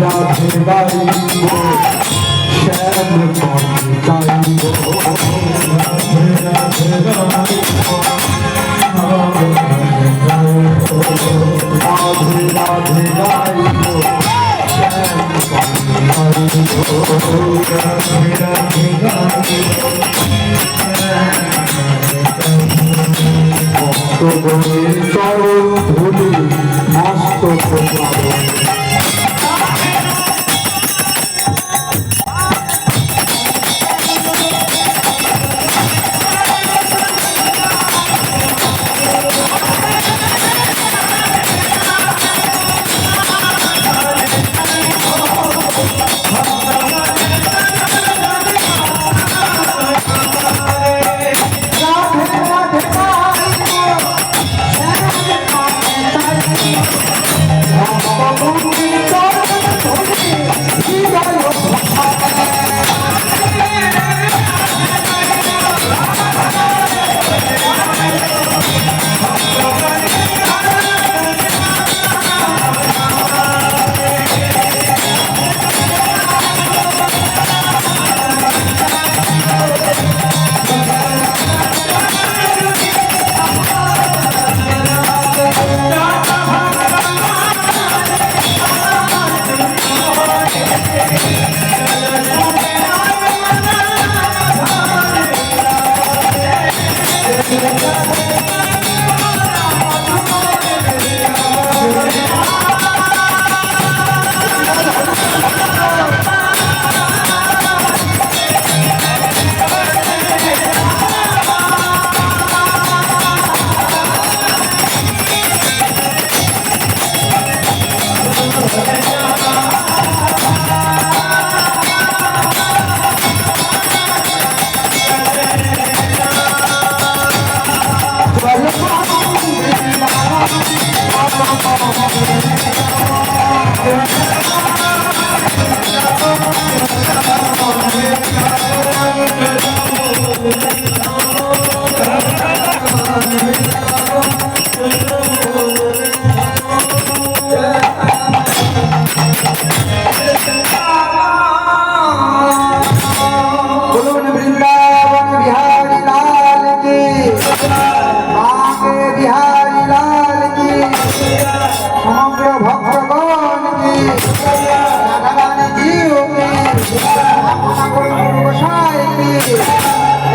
রাধে গাইব শ্যাম পথে গাইব রাধে রাধে গাইব রাধে রাধে গাইব শ্যাম পথে গাইব রাধে রাধে গাইব ভক্তগণের চরণ ধুলি মস্তক প্লাবন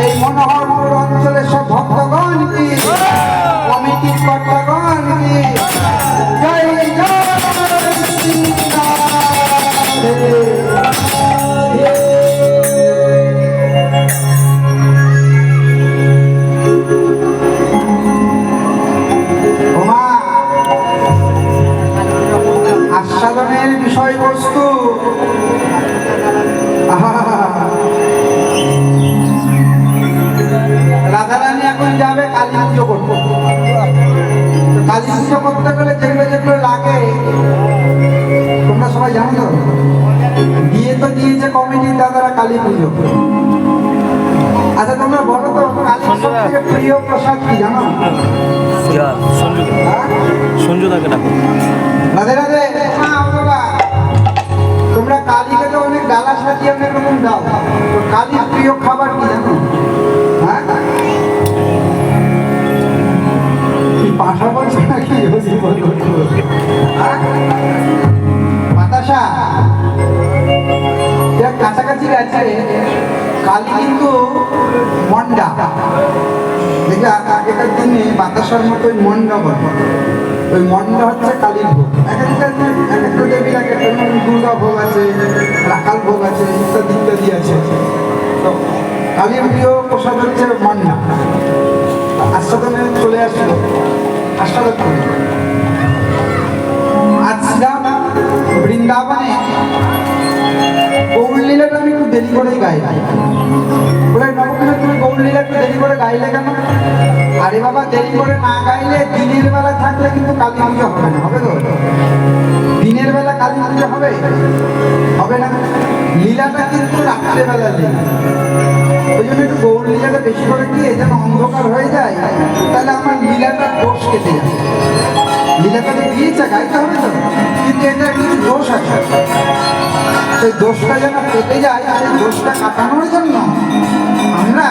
এই মনোহরপুর অঞ্চলের সব ভক্তগণ কি কমিটির কর্তাগণ কি জয় জয় আস্বাদনের বিষয়বস্তু রাধারানী এখন যাবে কালী পুজো করতে। কালী পুজো করতে গেলে যেগুলো যেগুলো লাগে তোমরা সবাই জানো তো, দিয়ে তো দিয়েছে কমিটির দাদারা কালী পুজো। আচ্ছা তোমরা বলো তো কালীর সবথেকে প্রিয় প্রসাদ কি জানো? সঞ্জুদাকে ডাকো। রাধে রাধে। তোমরা কালীকে তো অনেক ডালা সাজিয়ে অনেক রকম দাও, তো কালীর প্রিয় খাবার কি জানো? হ্যাঁ পাশাপাশি নাকি বাতাসা কাছাকাছি আছে। কালী কিন্তু মন্ডা, দেখবে আগেকার দিনে বাতাসার মতো ওই মন্ডা বলে। ওই মন্ডা হচ্ছে কালীর ভোগ। এক একটা দেবীর এক একটা দুর্গা ভোগ আছে, রাখাল ভোগ আছে, ইত্যাদি ইত্যাদি আছে। তো কালীর প্রিয় প্রসাদ হচ্ছে মন্ডা। আস্বাদনে চলে আসলো, আস্বাদন করে আসলাম বৃন্দাবনে। গৌরলীলাটা আমি একটু দেরি করেই গাই। বলে নবকিনা তুমি গৌরলীলা একটু দেরি করে গাইলে কেন? আরে বাবা, দেরি করে না গাইলে দিনের বেলা থাকলে কিন্তু কালী পুজো হবে না। হবে তো? দিনের বেলা কালী পুজো হবে? হবে না। লীলাটা কিন্তু রাত্রেবেলা লীলা। ওই জন্য একটু গৌরলীলাটা বেশি করে দিয়ে যেন অন্ধকার হয়ে যায়, তাহলে আমার লীলাটা দোষ কেটে যাবে। লীলাটা দিয়েছে গাইতে হবে তো, যে এটা কিছু দোষ আছে, সেই দোষটা যেন কেটে যায়, সেই দোষটা কাটানোর জন্য আমরা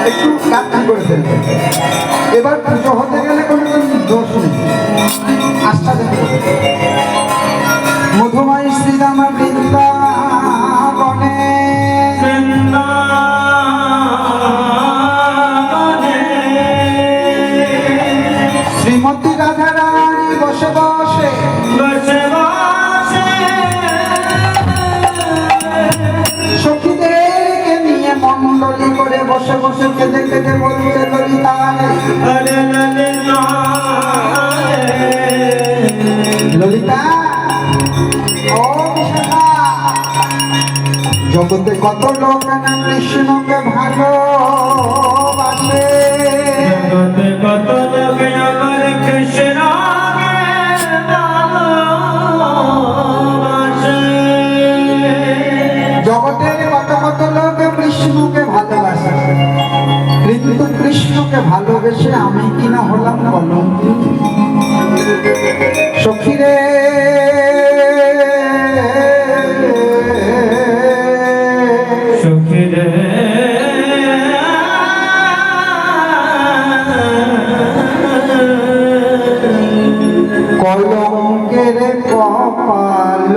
একটু কাটতি করে ফেলবো। এবার পুজো হতে গেলে কোনো দোষ নেই, আস্থা দেখে মধুময় শ্রীরাম বৃন্দাবনে শ্রীমতী রাধারানী বসে বসে সখীদেরকে নিয়ে মণ্ডলী করে বসে বসে কেঁদে কেঁদে বলছে ললিতা ললিতা ও বিশাখা, জগতে কত লোক না কৃষ্ণকে ভালোবাসে, কত লোক আমার কৃষ্ণ জগতের কত কত লোক কৃষ্ণকে ভালোবাসে, কিন্তু কৃষ্ণকে ভালোবেসে আমি কিনা হলাম কলঙ্কি। সখীরে সখীরে কলঙ্কের কপাল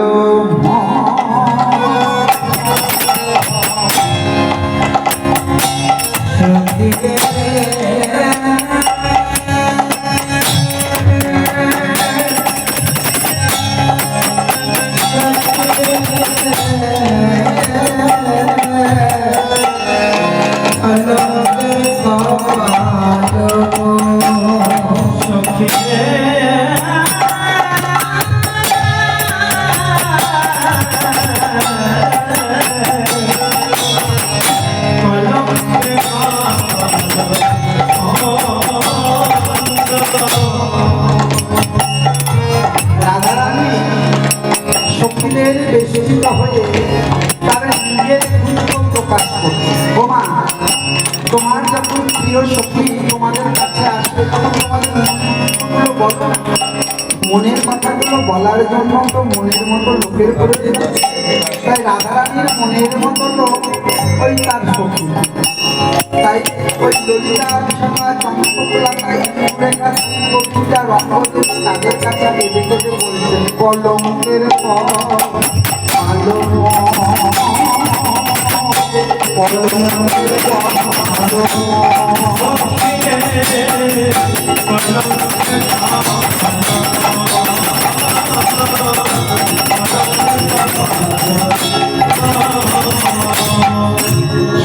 রাধারানী সখীদের বেষ্টিত হয়ে তার নিজের দুঃখ প্রকাশ করছে। বোমা, তোমার যখন প্রিয় সখী তোমাদের কাছে আসবে তখন তোমাদের মনের বলো না, মনের কথাগুলো বলার জন্য তো মনের মতো লোকের করে দিতে, তাই রাধারানীর মনের মতো লোক ওই তার সখী, তাই ওই ললিতা বিশাখা চন্দ্রকলা ইন্দ্রেখা কবিতা রঙ্গদেবী তাদের কাছে কেঁদে কেঁদে বলছেন কলঙ্কের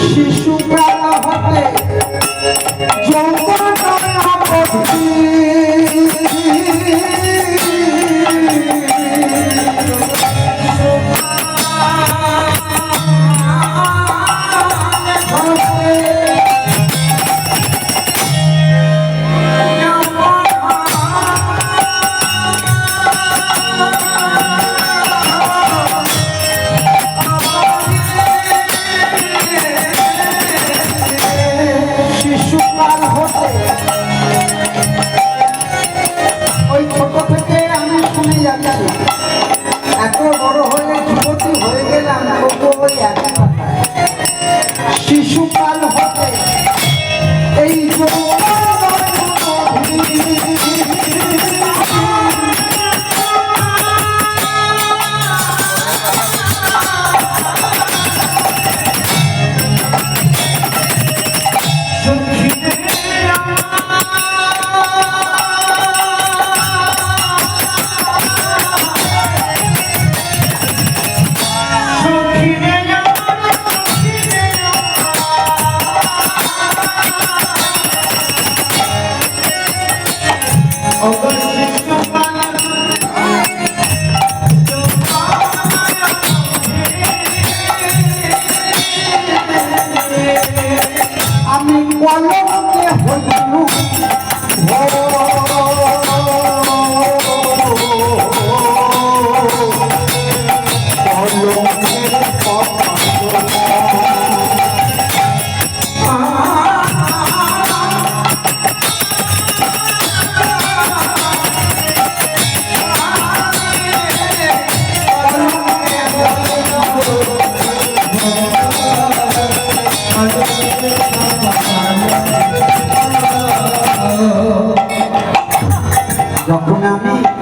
শিশুকাল হতে যৌবন আপত্তি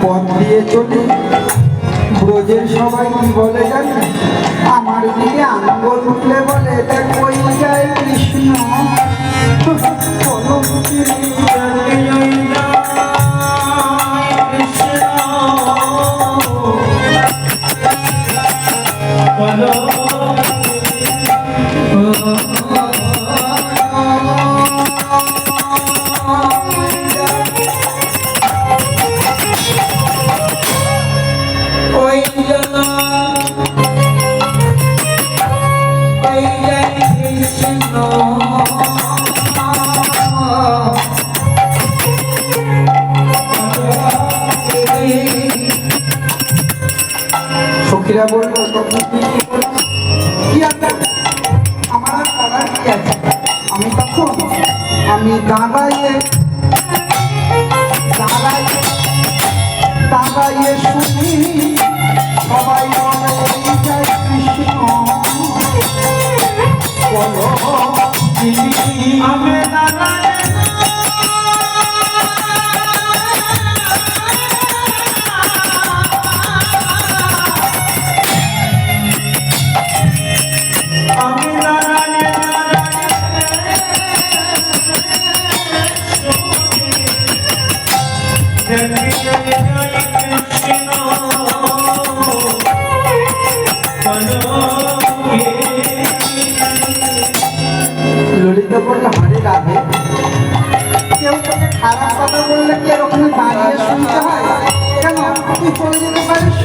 পথ দিয়ে চলি, ব্রজের সবাই কি বলে জানি, আমার দিকে আঙ্গুল তুলে বলে দেখ ওই যায় কৃষ্ণ। সখীরা বলল কি আছে, আমার আর করার কি আছে। আমি দাঁড়াইয়ে শুনি সবাই বলে এই যায় কৃষ্ণ। বলো আমি দাঁড়াই ললিতা বলল হারে রাধে, কেউ তোকে খারাপ কথা বললে কি আর ওখানে দাঁড়িয়ে শুনতে হয়? কেন তুই চলে যেতে পারিস,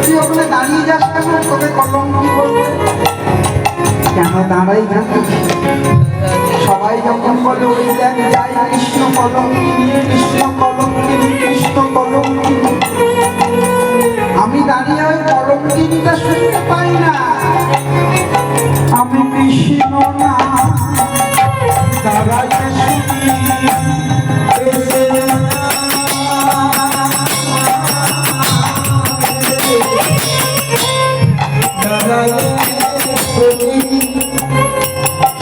তুই ওখানে দাঁড়িয়ে যাস কেন? তোকে কলম কি বলবে? কেন দাঁড়াই জানিস? সবাই যখন বলে ওই দেখ যাই কৃষ্ণ কলম কৃষ্ণ কলম কৃষ্ণ কলম, আমি দাঁড়িয়ে ওই কলম কিনিটা শুনতে পাই না। আমি কৃষ্ণ না দাঁড়াইতে শুনি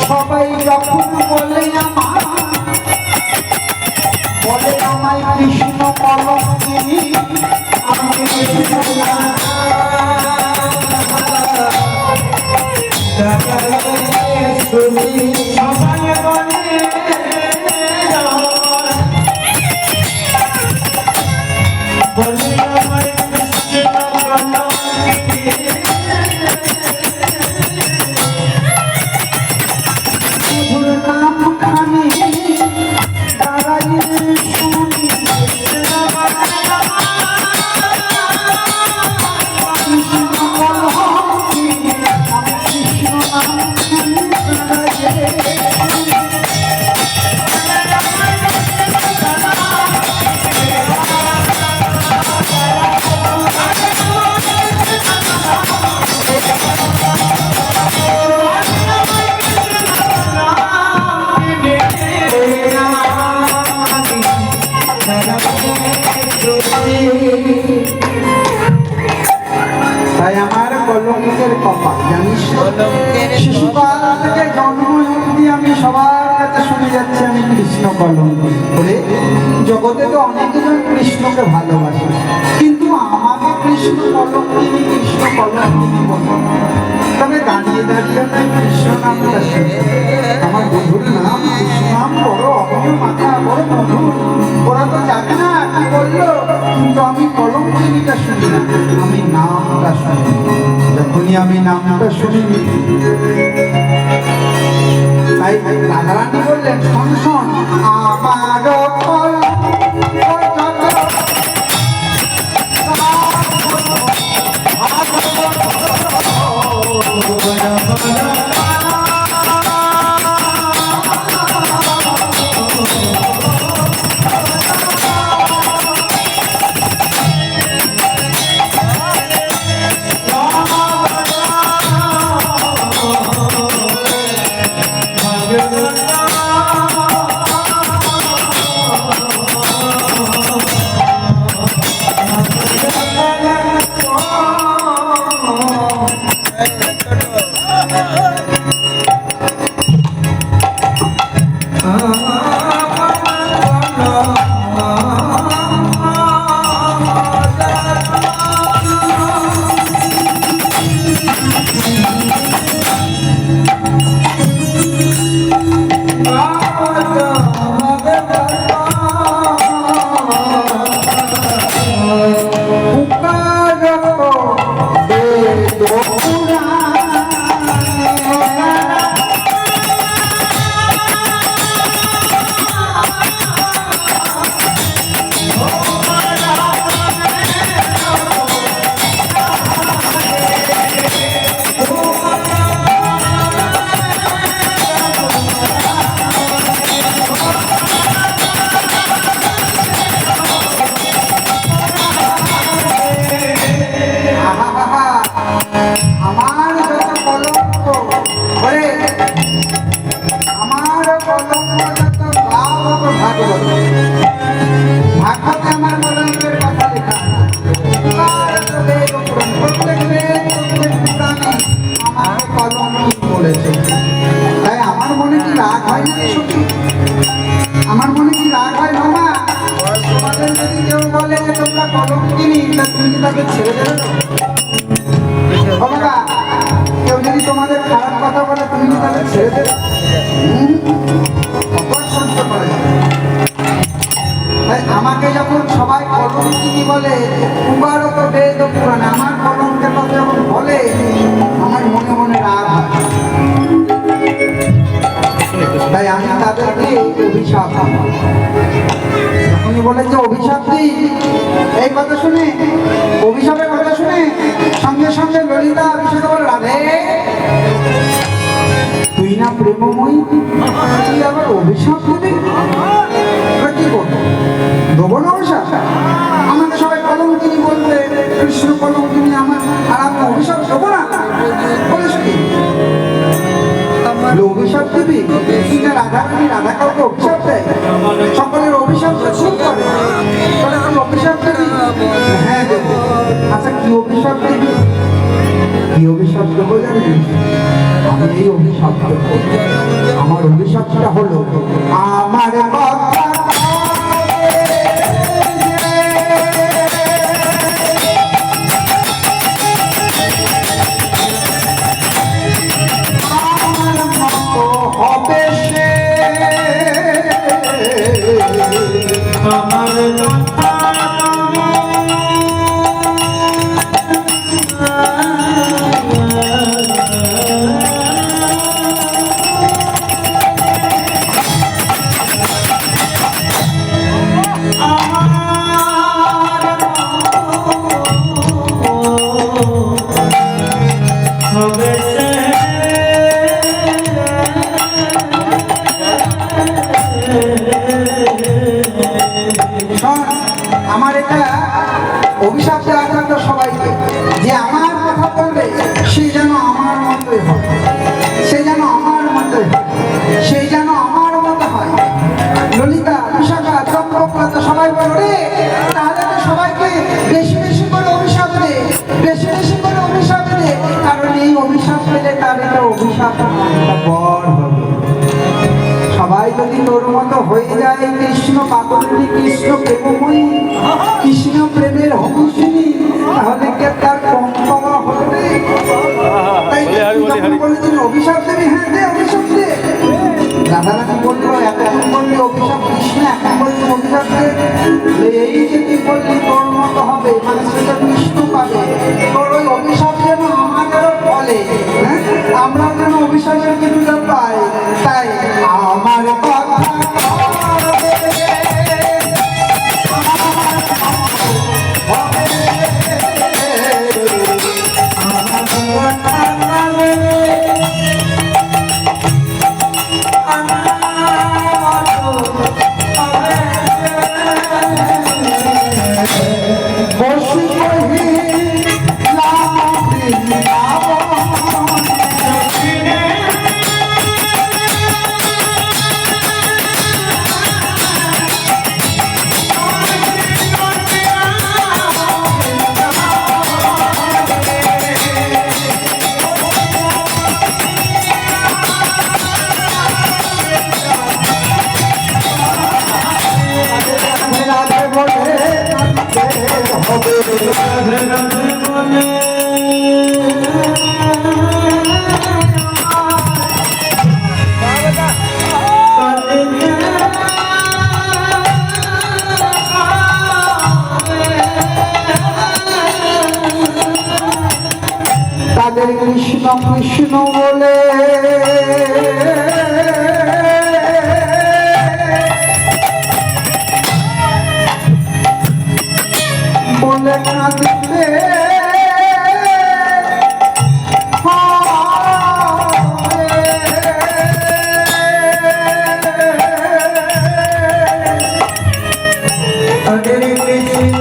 সবাই যখন বলে আমায় কৃষ্ণ কলম কিনি, আমি কৃষ্ণ না শুনি সবাই বলে আমার কৃষ্ণ কলম নাম খানি দাঁড়াইয়ে শুনি তাই আমার কলঙ্কের কপাল জানিস, শিশুকাল থেকে জন্ম অবধি আমি সবার কাছে শুনে যাচ্ছি আমি কৃষ্ণ কলঙ্ক করে। জগতে তো অনেকজন কৃষ্ণকে ভালোবাসে, কিন্তু আমাকে কৃষ্ণ কলঙ্কিনী কৃষ্ণ কলঙ্কিনী বলে। তবে দাঁড়িয়ে দাঁড়িয়ে আমি কৃষ্ণ নামটা শুনি, আমার বন্ধুর নাম কৃষ্ণ নাম বড় অমীয় মাথা বড় মধুর। ওরা তো জানে না কি বললো, কিন্তু আমি কলঙ্কিনীটা শুনি না, আমি নামটা শুনি। যখনই আমি নামটা শুনি, তাই রাধারানী বললেন শোন শোন আমার ললিতা কলঙ্কিনী, তা তুমি কি তাকে ছেড়ে দেবে না? বাবা, কেউ যদি তোমাদের খারাপ কথা বলে তুমি কি তাকে ছেড়ে দেবে? কত সহ্য করা যাবে? তাই আমাকে যখন সবাই কলঙ্কিনী বলে, উবারও তো বেদ পুরাণ, আমার কলঙ্কের কথা যখন বলে আমার মনে মনে রাগ হয়। তাই আমি তাদেরকে অভিশাপ যখনই বলেছে অভিশাপ দিই, এই কথা শুনে, অভিশাপের কথা শুনে সঙ্গে সঙ্গে ললিতা অভিষেক বলে, রাধে তুই না প্রেমময়ী, তুই আবার অভিশাপ দিবি? কি করবো, দেবো না অভিশাপ? আমাকে সবাই কলঙ্কিনী বলবে, কৃষ্ণ কলঙ্কিনী আমার, আর আমি অভিশাপ দেবো না? বলিস কি অভিশাপ দিবি? তুই না রাধারানী, রাধা কাউকে অভিশাপ দেয়? সকলের অভিশাপ খুব করে, তাহলে তুই অভিশাপ দিবি? হ্যাঁ দেবো। আচ্ছা কি অভিশাপ দিবি? কি অভিশাপ দেবো জানিস? আমি এই অভিশাপ দেবো। আমার অভিশাপটা হলো, আমার কথা হবে সে, আমার আমার এটা অভিশাপ দেওয়া থাকলো সবাইকে, যে আমার কথা বলবে সে যেন আমার মতোই হয়, সে যেন আমার মতোই হয়, সে যেন আমার মতো হয়। ললিতা, বিশাখা, চন্দ্রপ্রভা সবাই বলবে, তাহলে তো সবাইকে বেশি বেশি করে অভিশাপ দে, বেশি বেশি করে অভিশাপ দে, কারণ এই অভিশাপ পেলে তার এটা অভিশাপ বর হবে। সবাই যদি তোর মতো হয়ে যায়, কৃষ্ণ পাগলিনী, কৃষ্ণ প্রেমময়ী, কৃষ্ণ প্রেমের হংসিনী, তাহলে কে তার কম পাওয়া হবে? তাই যখন বলেছেন অভিশাপ দেবে, হ্যাঁ দে অভিশাপ দে। রাধারানী বললো, এতক্ষণ বললি অভিশাপ কৃষ্ণ, এখন বলছে অভিশাপ দে। এই যে তুই বললি তোর মতো হবে, মানে সেটা কৃষ্ণ পাবে, তোর ওই অভিশাপ যেন আমাদেরও বলে, হ্যাঁ আমরা যেন অভিশাপের কিছুটা পাই। তাই আমার কথা তাদের কৃষ্ণ কৃষ্ণ বলে বলে কাঁদিতে তাদের কৃষ্ণ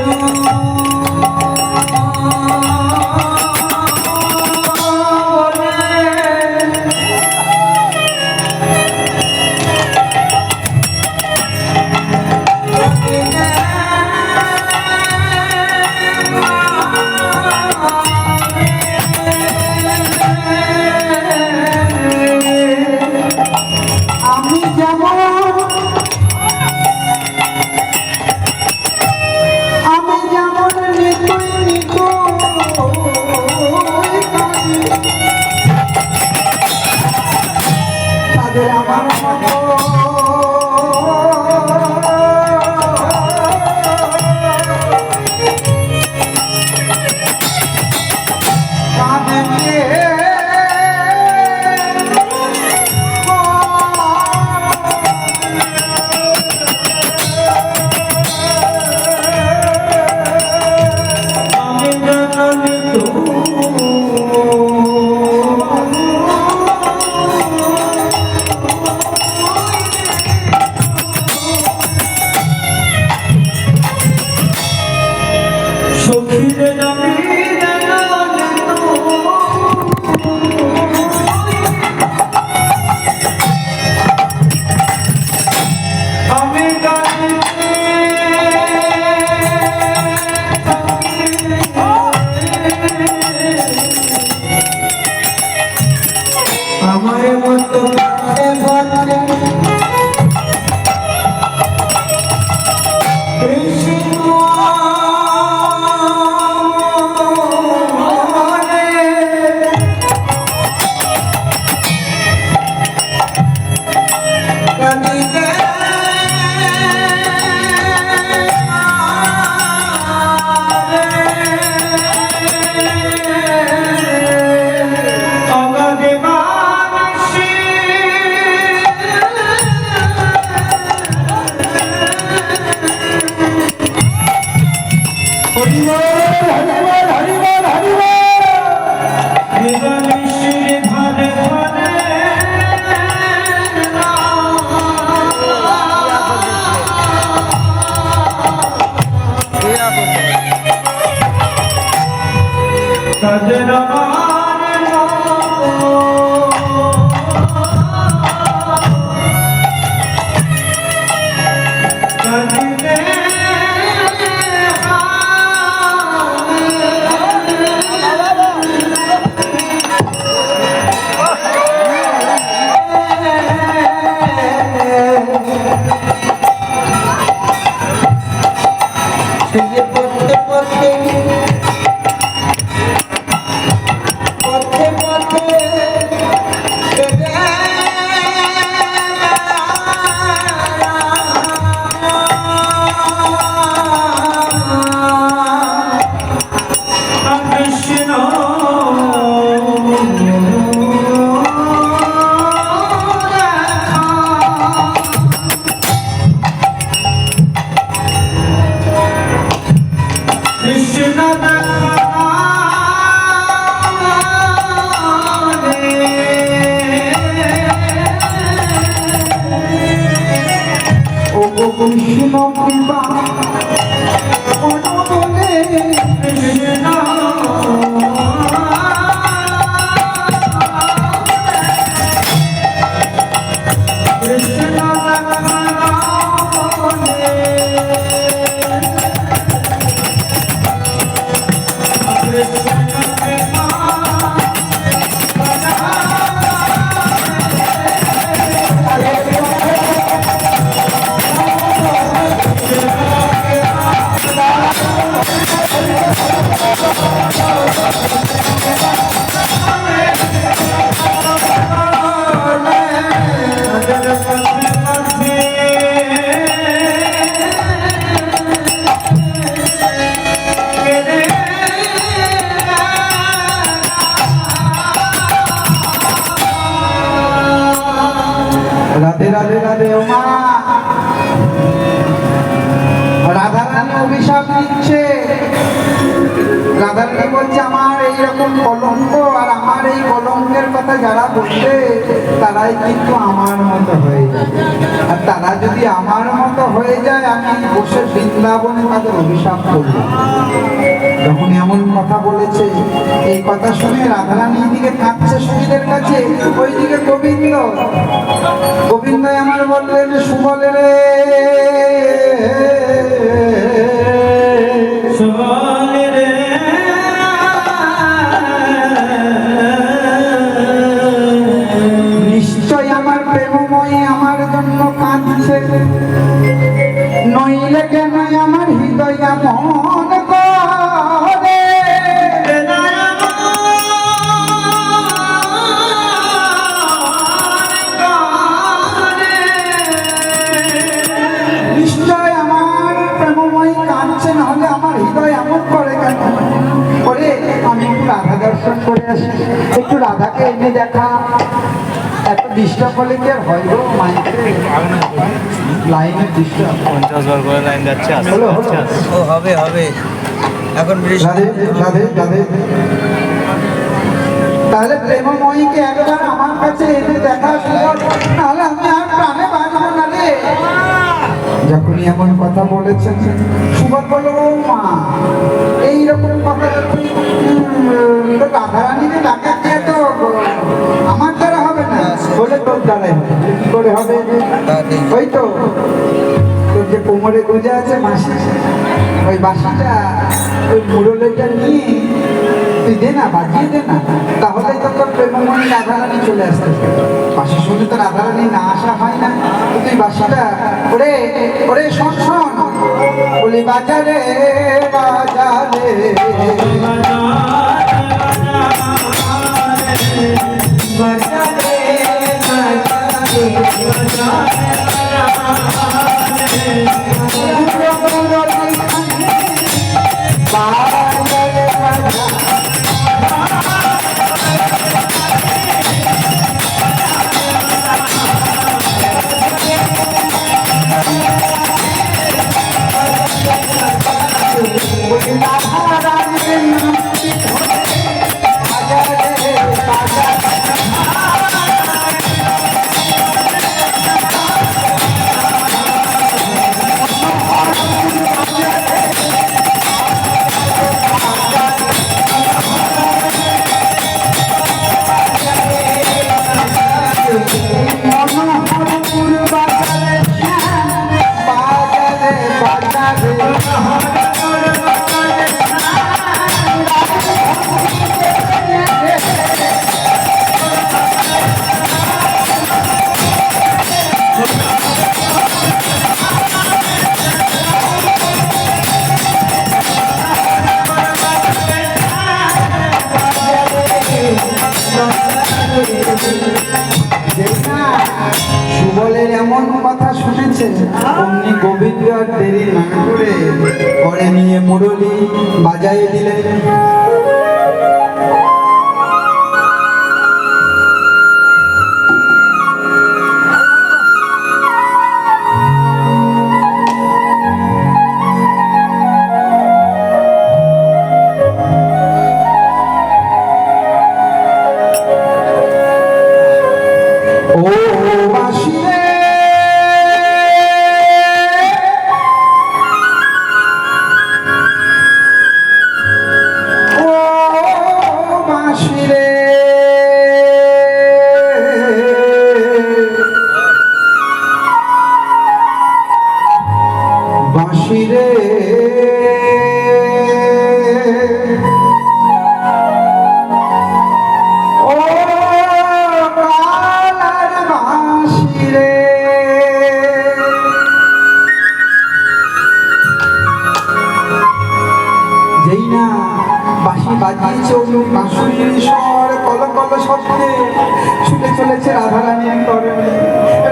নিবালিশের ঘরে ঘরে তাদের আমার কাঁদিলে পথে পথে পথে পথে কৃষ্ণ কৃষ্ণ ও গো কৃষ্ণ কৃপা বলে কৃষ্ণ কৃষ্ণ রাধে রাধে রাধে ও মা রাধা রানী অভিশাপ দিচ্ছে। রাধা রানী বলছে আমার এইরকম কলঙ্ক আর আমার এই কলঙ্কের কথা যারা বলবে তারাই কিন্তু আমার মতো হয়ে যাবে, আর তারা যদি আমার মতো হয়ে যায় আমি বসে বৃন্দাবনে তাদের অভিশাপ করব। যখন এমন কথা বলেছে এই কথা শুনে রাধারানী দিকে থাকছে সুখীদের কাছে, ওইদিকে গোবিন্দ গোবিন্দ আমার বললেন সুবলে রে সুবলে রে নিশ্চয় আমার প্রেমময় আমার জন্য কাঁদছে, নইলে কেন আমার হৃদয় মন করে নিশ্চয় আমার প্রেমময় কাঁদছে, নাহলে আমার হৃদয় এমন করে কেন করে। আমি একটু রাধা দর্শন করে আসি, একটু রাধাকে এনে দেখা। এত ডিস্টার্ব হলে কি আর হয় গো মাইকে লাইনের ডিস্টার্ব 50 বার করে লাইন যাচ্ছে আসছে হলো, যাচ্ছে হলো। আসছে। ও হবে হবে এখন রাধে রাধে রাধে। তাহলে প্রেমময়ীকে একবার আমার কাছে এনে দেখা সুযোগ, নাহলে আমি আর প্রাণে বাঁচবো না রে। যখনই এমন কথা বলেছেন সুবল বলল ও মা এইরকম কথা যখন তো রাধারানীকে ডাকা দিয়ে তো আমার দ্বারা হবে না, বলে তোর দ্বারাই হবে। কি করে হবে? ওই তো তোর যে কোমরে গোজা আছে মাসি, ওই বাসিটা ওই মুরলেটা নিয়ে তুই দে না, বাজিয়ে দে না, তাহলে তো তোর প্রেমময়ী রাধারানী চলে আসতে। বাসির সঙ্গে তো রাধারানী না আসা হয় না। তো তুই বাসিটা ওরে ওরে শোন শোন বলি বাজারে বাজারে বাজারে রাধা রানীর নামটি ধরে বাজারে বাজারে মনোহরপুর বাজারে বাজারে বাজারে সুবলের এমন কথা শুনেছেন অমনি গোবিন্দ আর দেরি না করে ঘরে নিয়ে মুরলি বাজাই দিলেন। ও বাঁশি রে, ও বাঁশি রে, বাঁশি রে, ও কালার বাঁশি রে, যেই না বাঁশি বাজিয়েছে অমনি বাঁশুরির স্বর কল কল শব্দে ছুটে চলেছে রাধারানীর করণে।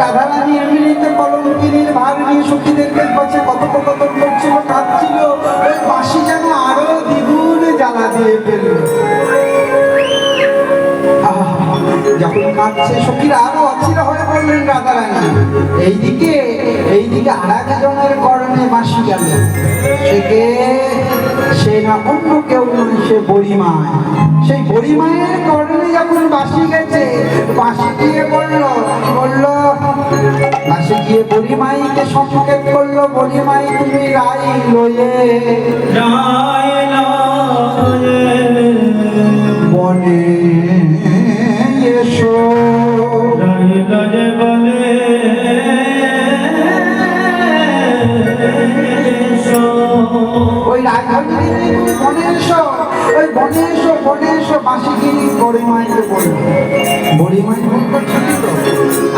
রাধারানী এমনিতে কলঙ্কিনীর ভার নিয়ে সখীদেরকে কাছে কথোপকথন করছিল, কাঁদছিল। ওই বাঁশি যেন আরো দ্বিগুণ জ্বালা দিয়ে ফেলল। যখন কাঁদছে সখীরা আরো অচির হয়ে পড়লেন রাধারানী। এইদিকে আর একজনের করণে বাঁশি গেল। সে না অন্য কেউ নয়, সে বড়িমায়। সেই বড়িমায়ের করণে যখন বাঁশি গেছে, বাঁশি গিয়ে বললো বাঁশি গিয়ে বড়িমাইকে সংকেত করলো, বড়িমাই তুমি রাই লয়ে বনে এসো। ওই রাজধানী বনে এসো, ওই বনে এসো, বনে এসো। বাঁশিগিরি বড়িমাইকে বলল। বড়িমাই বলতো ঠিকই তো,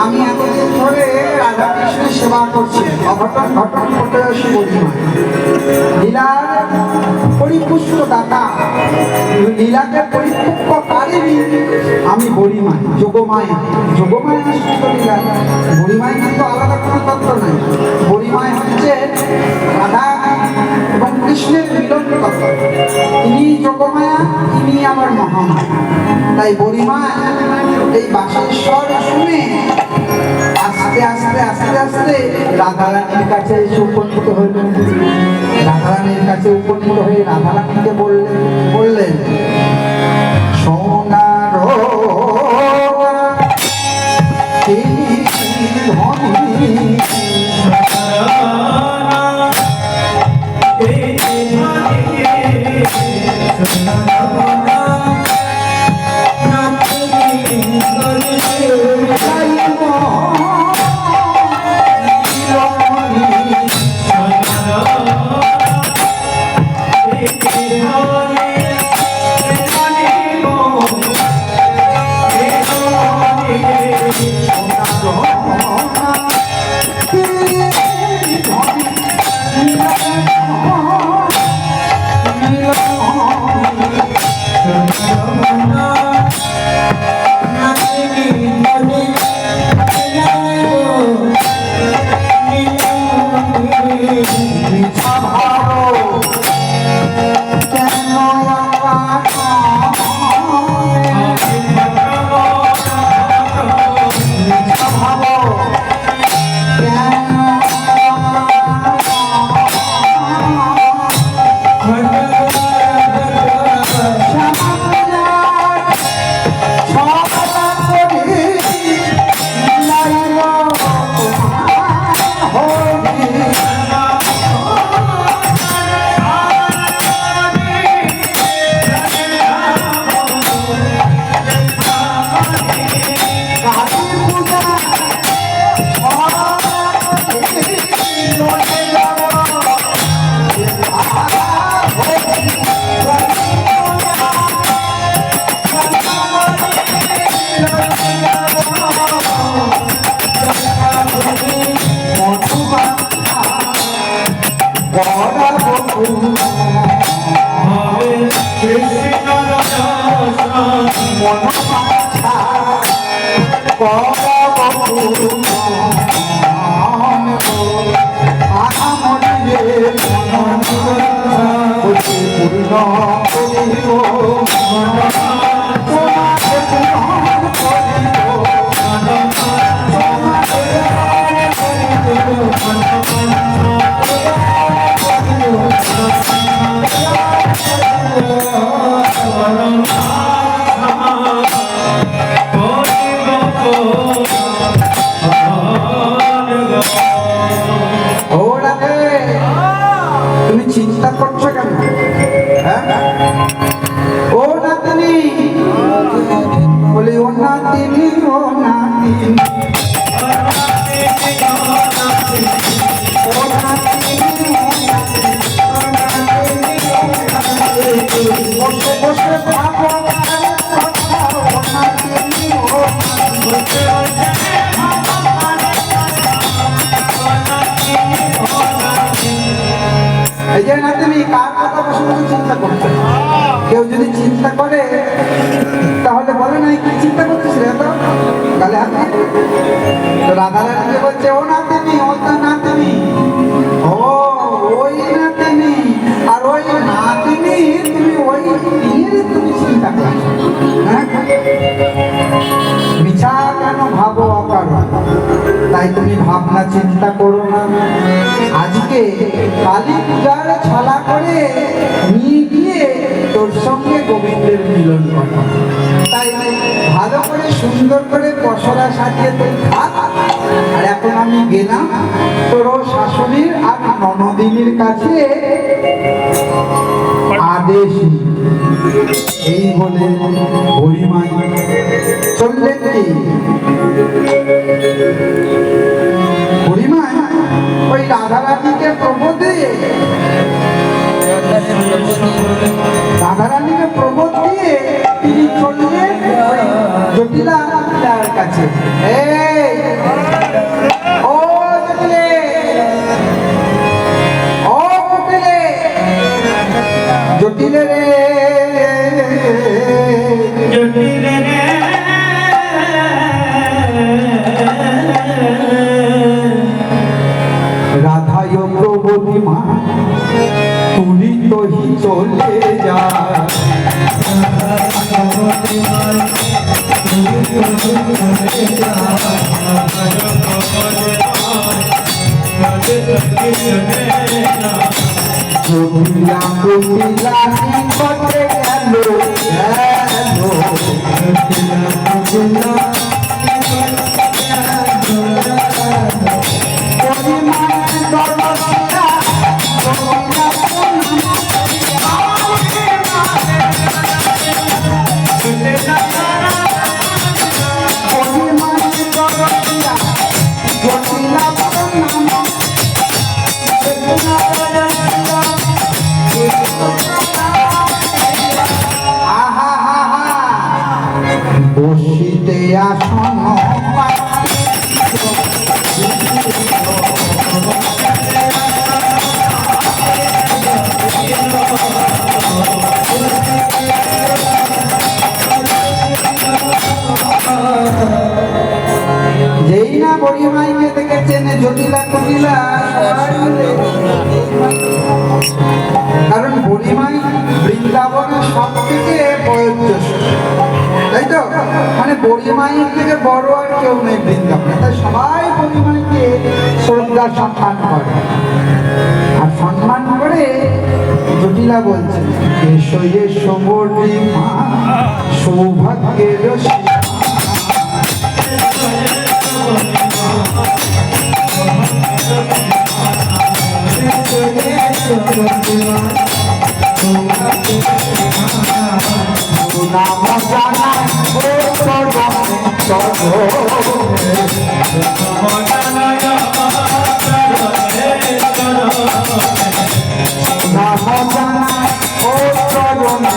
আমি এতদিন ধরে রাধা কৃষ্ণের সেবা করছি, অঘটন ঘটন করতে আসি বড়িমাই। লীলার পরিপুষ্ট দাতা, লীলাকে পরিপক্বকারিণী আমি বড়িমাই, যোগমায়া। যোগমায়া সুস্থ লীলা, বড়িমাই কিন্তু আলাদা কোনো তত্ত্ব নাই। বড়িমাই হচ্ছে রাধা এবং কৃষ্ণের মিলন তত্ত্ব। তিনি যোগমায়া, তিনি আমার মহামায়া। তাই বড়িমা এই বাঁশির স্বর শুনে আস্তে আস্তে আস্তে আস্তে রাধারানীর কাছে এসে উপনীত হইলেন। রাধারানীর কাছে উপনীত হয়ে রাধারানীকে বললেন সোনার কেন মনমাছা করব পূর্ণ আহামরি রে মনমাছা পূর্ণ করিব তোমাকে পূর্ণ করিব ওরা রে, তুমি চিন্তা করছো কেন? হ্যাঁ? ও নাতনি, বলি ও নাতিনি, ও নাতিনি, ও নাতিনি, বসে বসে ভাবো কথা, ও নাতিনি, ও এই যে নাতনি, কার কথা বসে বসে চিন্তা করছে? কেউ যদি চিন্তা করে তাহলে বলে না কি চিন্তা করছিস রে? তো গালে হাত দিয়ে। তো রাধারানীকে বলছে ও নাতনি, ও তো নাতনি, ও ওই নাতনি, আর ওই নাতনি তুমি ওই নিয়ে তুমি চিন্তা করছো, হ্যাঁ? মিছা কেন ভাবো অকারণ? তাই তুমি ভাবনা চিন্তা করো না। আজকে কালী পূজার ছলা করে নিয়ে গিয়ে তোর সঙ্গে গোবিন্দের মিলন করো। তাই ভালো করে সুন্দর করে পসরা সাজিয়ে তুই খা। আর এখন আমি গেলাম তোর শাশুড়ির আর ননদিনীর কাছে আদেশ নিতে। এই বলে হরিমাই চললেন কি? হরিমাই ওই রাধারানীকে প্রবোধ দিয়ে তিনি চললেন জটিলা তার কাছে। এই ও জটিলে, ও জটিলে, জটিলে রে, জটিলে রে, রাধায় প্রবোধী মা তুলি তো হি চলে যা, জটিলা জটিলা নিকটে গেল গেল, জটিলা বসিতে আসন যেই না বড়িমাইকে দেখেছেন জটিলা কুটিলা, কারণ বড়িমাই বৃন্দাবনের সব থেকে বয়োজ্যেষ্ঠ, তাই তো? মানে বড়িমাইয়ের থেকে বড় আর কেউ নেই বৃন্দাবনে, তাই সবাই বড়িমাইকে শ্রদ্ধা সম্মান করে। আর সম্মান করে জটিলা বলছে এসো এসো বড়িমা সৌভাগ্যের সীমা, নাম জানা ও নাম জানা ও চরণে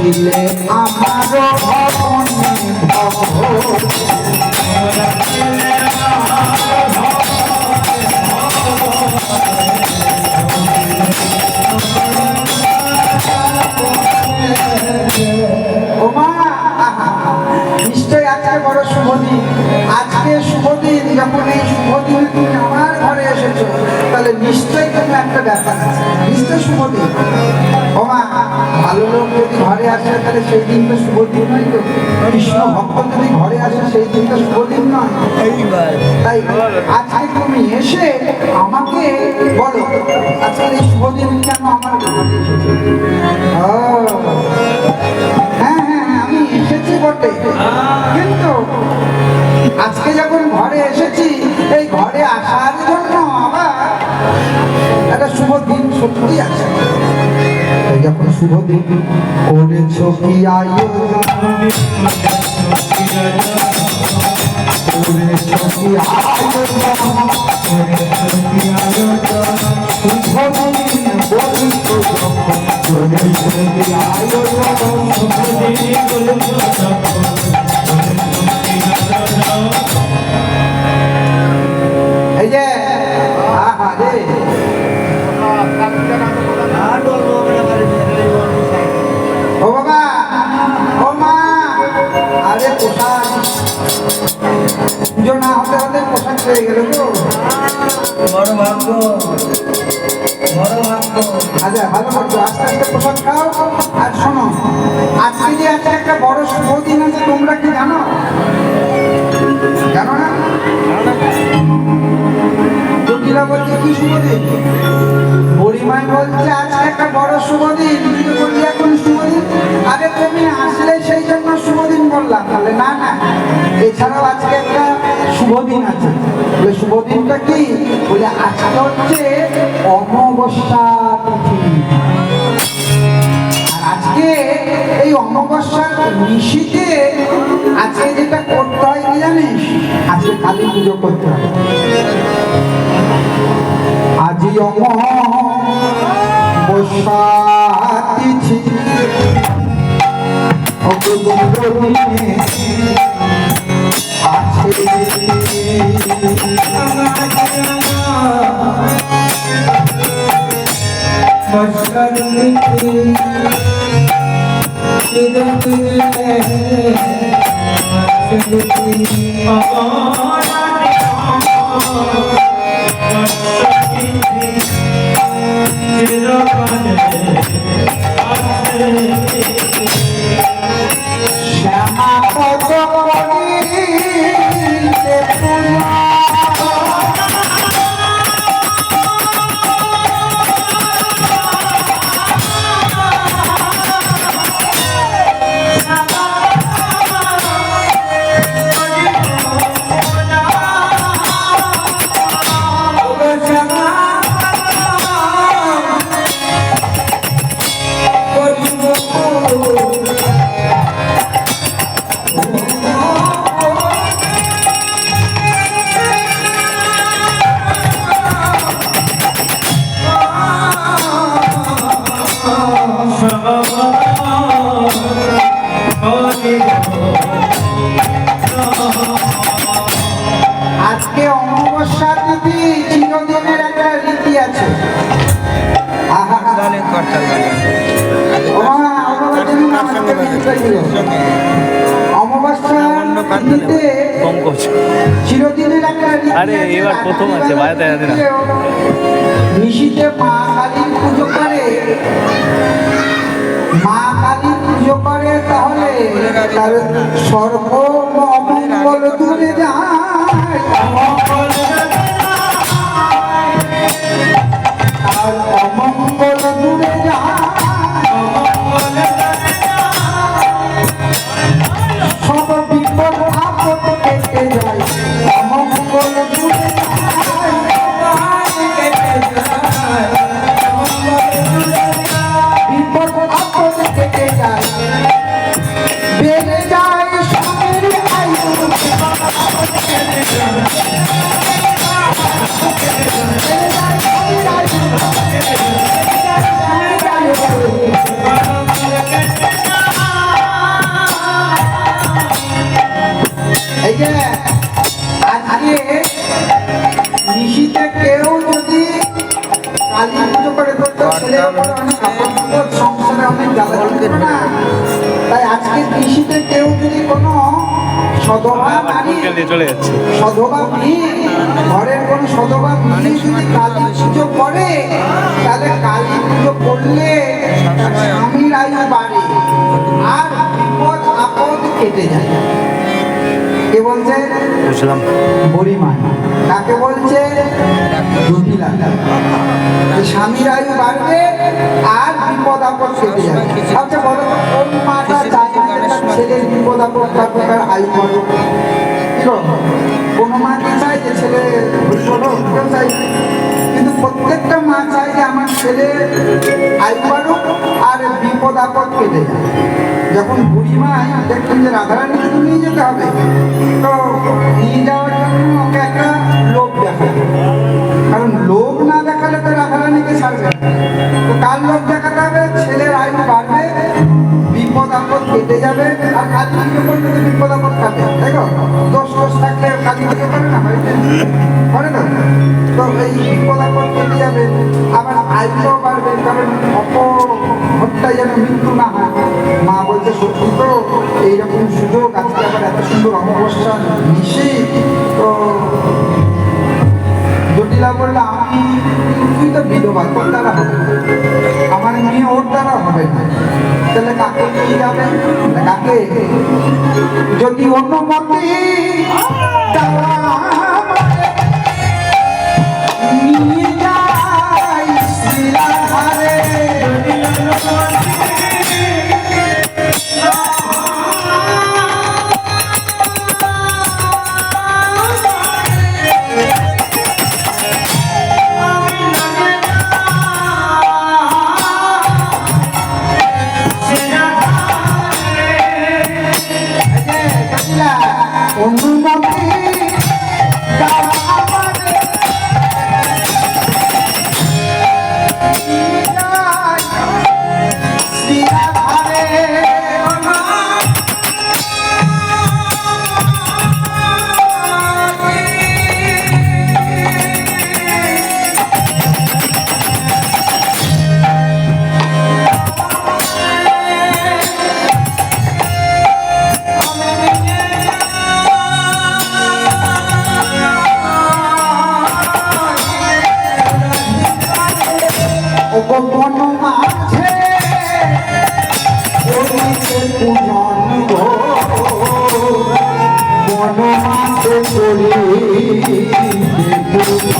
ছিলে আমারও ভবনে ভবন ওমা নিশ্চয় আজকে বড় শুভ দিন। আজকে শুভ দিন, যখন এই শুভ দিনে তুমি আমার ঘরে এসেছো, তাহলে নিশ্চয়ই তুমি একটা ব্যাপার আছে, নিশ্চয় শুভ দিন। ওমা ভালো লোক যদি ঘরে আসে তাহলে সেই দিন তো শুভ দিন নয় তো, কৃষ্ণ ভক্ত যদি ঘরে আসে সেই দিন তো শুভ দিন নয়। তাই আজকে তুমি এসে আমাকে বলো আজকে এই শুভ দিন কেন আমার ঘরে এসেছো? ও হ্যাঁ হ্যাঁ আমি এসেছি বটে, কিন্তু আজকে যখন ঘরে এসেছি এই ঘরে আসার জন্য আবার একটা শুভ দিন সত্যি আছে। এই যখন শুভ দিন করেছ কি আয়োজন, করেছ কি আয়োজন, শুভ দিন বলিত যখন করেছ কি এই যে আহা রে ও বাবা ও মা, আরে পোশাক পুজো না হতে হতে পোশাক পেয়ে গেল তো। বড় ভাগ্য, বড় ভাগ্য। আচ্ছা ভালো করছো, আস্তে আস্তে পোশাক খাও। আর শোনো, আজকে যে আজকে একটা বড় শুভ দিন আছে, তোমরা কি জানো? জানো না? জটিলা বলছে কি শুভ দিন? বুড়িমাই বলছে আজকে একটা বড় শুভ দিন। তুই বললি এখন শুভ দিন? আরে তুমি আসলে সেই জন্য শুভ দিন বললাম। তাহলে না না, এছাড়াও আজকে একটা শুভ দিন আছে। বলে শুভ দিনটা কি? বলে আজকে হচ্ছে অমাবস্যা তিথি। আর আজকে এই অমাবস্যার নিশীতে আজকে যেটা করতে হয় কি জানিস? আজকে কালী পুজো করতে হয়। আজি অমাবস্যা তিথি শ্যামা পদ করিতে পূজা। আজকে অমাবস্যা তিথি, চিরদিনের একটা রীতি আছে। আহা বলে করতে বলে। অমাবস্যা তিথিতে পঙ্কজ চিরদিনের একটা রীতি আরে আছে। এবার প্রথম আছে, বাইরে দেখা যায় না। নিশীতে মা কালীর পুজো করে, মা কালীর পুজো করে, তাহলে তার সর্ব অমঙ্গল দূরে যায়, তার অমঙ্গল দূরে যায়, সব বিপদ আপদ কেটে যায়, অমঙ্গল দূরে বিপদ আপদ কেটে যায়, বেড়ে যায় স্বামীর আয়ু, তাই আজকে কৃষিতে কেউ যদি কোনো সধবা নারী দিয়ে চলে যাচ্ছে সধবা মেয়ে ঘরের কোনো সধবা মেয়ে যদি কালী পুজো করে তাহলে কালী পুজো করলে তার স্বামীর আয়ু বাড়ে আর বিপদ আপদ কেটে যায়। কে বলছে? বুঝলাম বুড়িমা। কাকে বলছে? জটিলা। স্বামীর আয়ু বাড়বে আর বিপদ আপদ কেটে যাবে। আচ্ছা বলো তো, কোন মাটা চায় না যে তার ছেলের বিপদ আপদ কাটুক আর আয়ু বাড়ুক? কি গো? কোনো মা কি চায় যে ছেলে বিপদ হোক? কেউ চায় না। কিন্তু প্রত্যেকটা মা চায় যে আমার ছেলে আয়ু বাড়ুক আর বিপদ আপদ কেটে যায়। যখন বুড়িমাই দেখলেন যে রাধারানীকে তো নিয়ে যেতে হবে, তো নিয়ে যাওয়ার জন্য ওকে একটা লোক দেখাবে, কারণ লোক না দেখালে তো রাধারানীকে ছাড়বে না। তো কার লোক দেখাতে হবে? ছেলের আয়ু বাড়বে, বিপদ আপদ কেটে যাবে। আর কালী পুজো করলে তো বিপদ আপদ কাটে, তাই তো? দোষ টোষ থাকলে কালী পুজো করে না, বাড়িতে করে তো? তো এই বিপদ আপদ কেটে যাবে, আবার আয়ুটাও বাড়বে, কারণ হত্যায় যেন মৃত্যু না হয়। মা বলছে সত্যি তো, এইরকম সুযোগ আজকে আবার এত সুন্দর অমাবস্যা মিশে। তো জটিলা বললো, আমি তুই তো বিধবা, তোর দ্বারা হবে না, আমার মেয়ে ওর দ্বারা হবে না, তাহলে কাকে নিয়ে যাবে? কাকে? যদি অনুমতি নিয়ে যাই শ্রীরাধারে। অনুমতি দাও আমারে, নিয়ে যাই শ্রীরাধারে। বন মাঝে করিতে পূজন গো, বন মাঝে করিতে পূজন।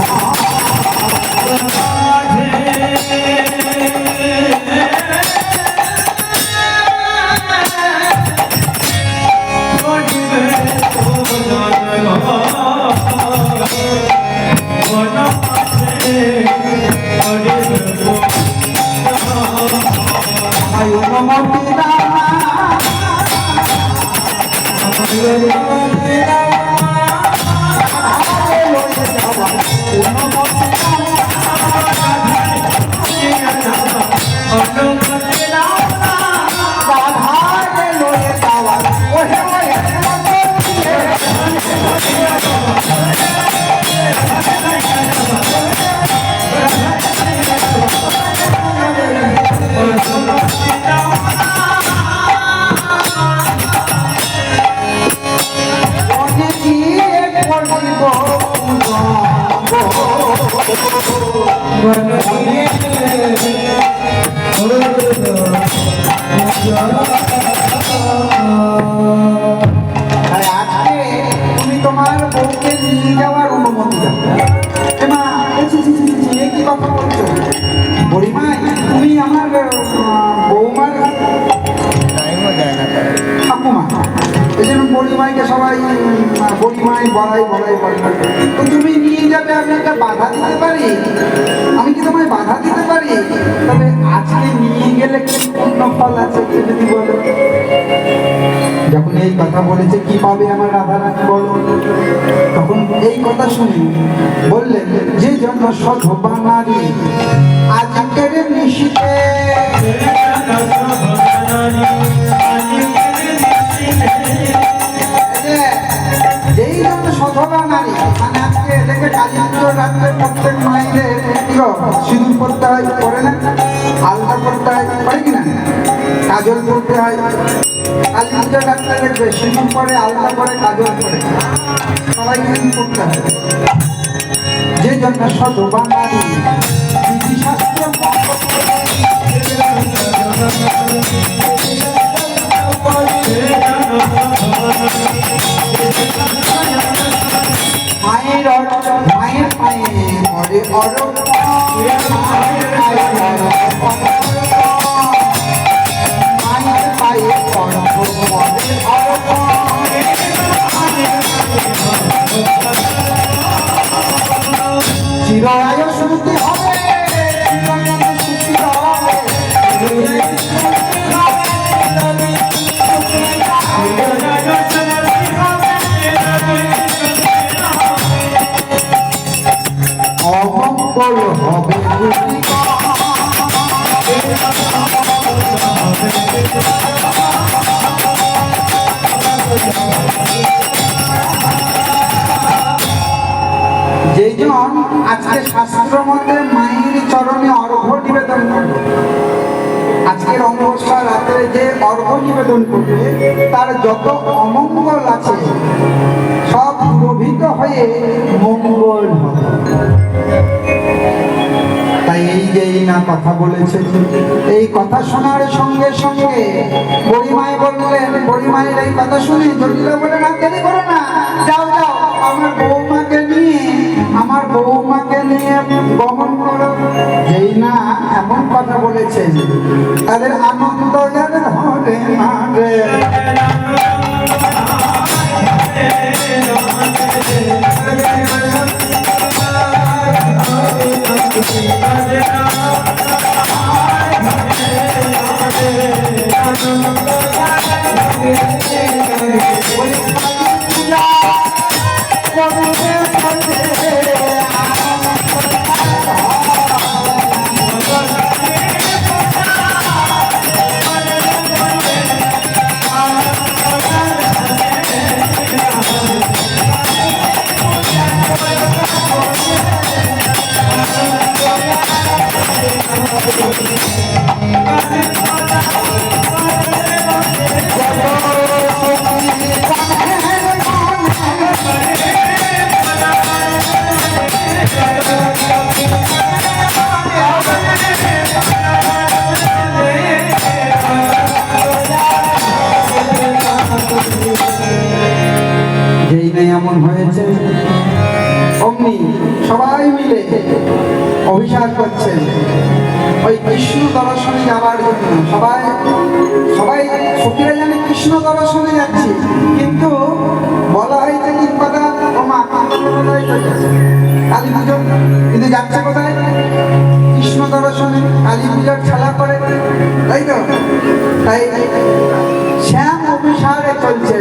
অনুমতি তুমি তোমার বউকে নিয়ে যাওয়ার অনুমতি দাও। মা কি কথা বলছো? বুড়িমা, তুমি আমার বৌমার ঠাকুমা, এই জন্য বুড়িমাইকে সবাই বুড়িমাই বলাই। তো তুমি নিয়ে যাবে, আমি একটা বাধা দিতে পারি? আমি কি তোমায় বাধা দিতে পারি? তবে আজকে নিয়ে গেলে কি পূর্ণ ফল আছে যদি বলো? যখন এই কথা বলেছে, কি পাবে আমার রাধারানী বলো? তখন এই কথা শুনে বললেন, যে জন্য সধবা নারী আজকের নিশিতে যেই জন্য সধবা নারী, মানে আজকে দেখে কালী পুজোর রাত্রে প্রত্যেক মায়েদের সিঁদুর পড়তে হয়, পড়ে না? আলতা পড়তে হয়, পড়ে কিনা? কাজল পড়তে হয় কালী পুজো ডাক্তার দেখবে সিঁদুর পরে আলতা করে কাজল করে সবাই কিন্তু করতে হয় যে জন্য শত বাঙালি বিধিশাস্ত্র মায়ের মায়ের পায়ে পরে মায়ের পায়ে চিরায় শুনতে হবে শুনতে হবে অমঙ্গল হবে যেজন আজকে শাস্ত্র মতে মায়ের চরণে অর্ঘ্য নিবেদন করবে আজকের অমাবস্যা রাত্রে যে অর্ঘ্য নিবেদন করবে তার যত অমঙ্গল আছে সব প্রভূত হয়ে মঙ্গল হবে তাই এই না কথা বলেছে এই কথা শোনার সঙ্গে সঙ্গে বড়িমায় বললেন বড়িমায়ের এই কথা শুনে জটিল বলে না দেরি করো না যাও যাও আমার বৌমাকে নিয়ে গমন করো যেই না এমন কথা বলেছেন তাদের আনন্দ ধরে না রে এমন হয়েছে অমনি সবাই মিলে অভিশাপ করছেন ওই কৃষ্ণ দর্শনে যাওয়ার জন্য সবাই সখীরা জানে কৃষ্ণ দর্শনে যাচ্ছি কিন্তু বলা হয়েছে কি কথা মা কালী পুজো কিন্তু যাচ্ছে কোথায় কৃষ্ণ দর্শনে কালী পুজোর খেলা করে তাই তো তাই শ্যাম অভিসারে চলছে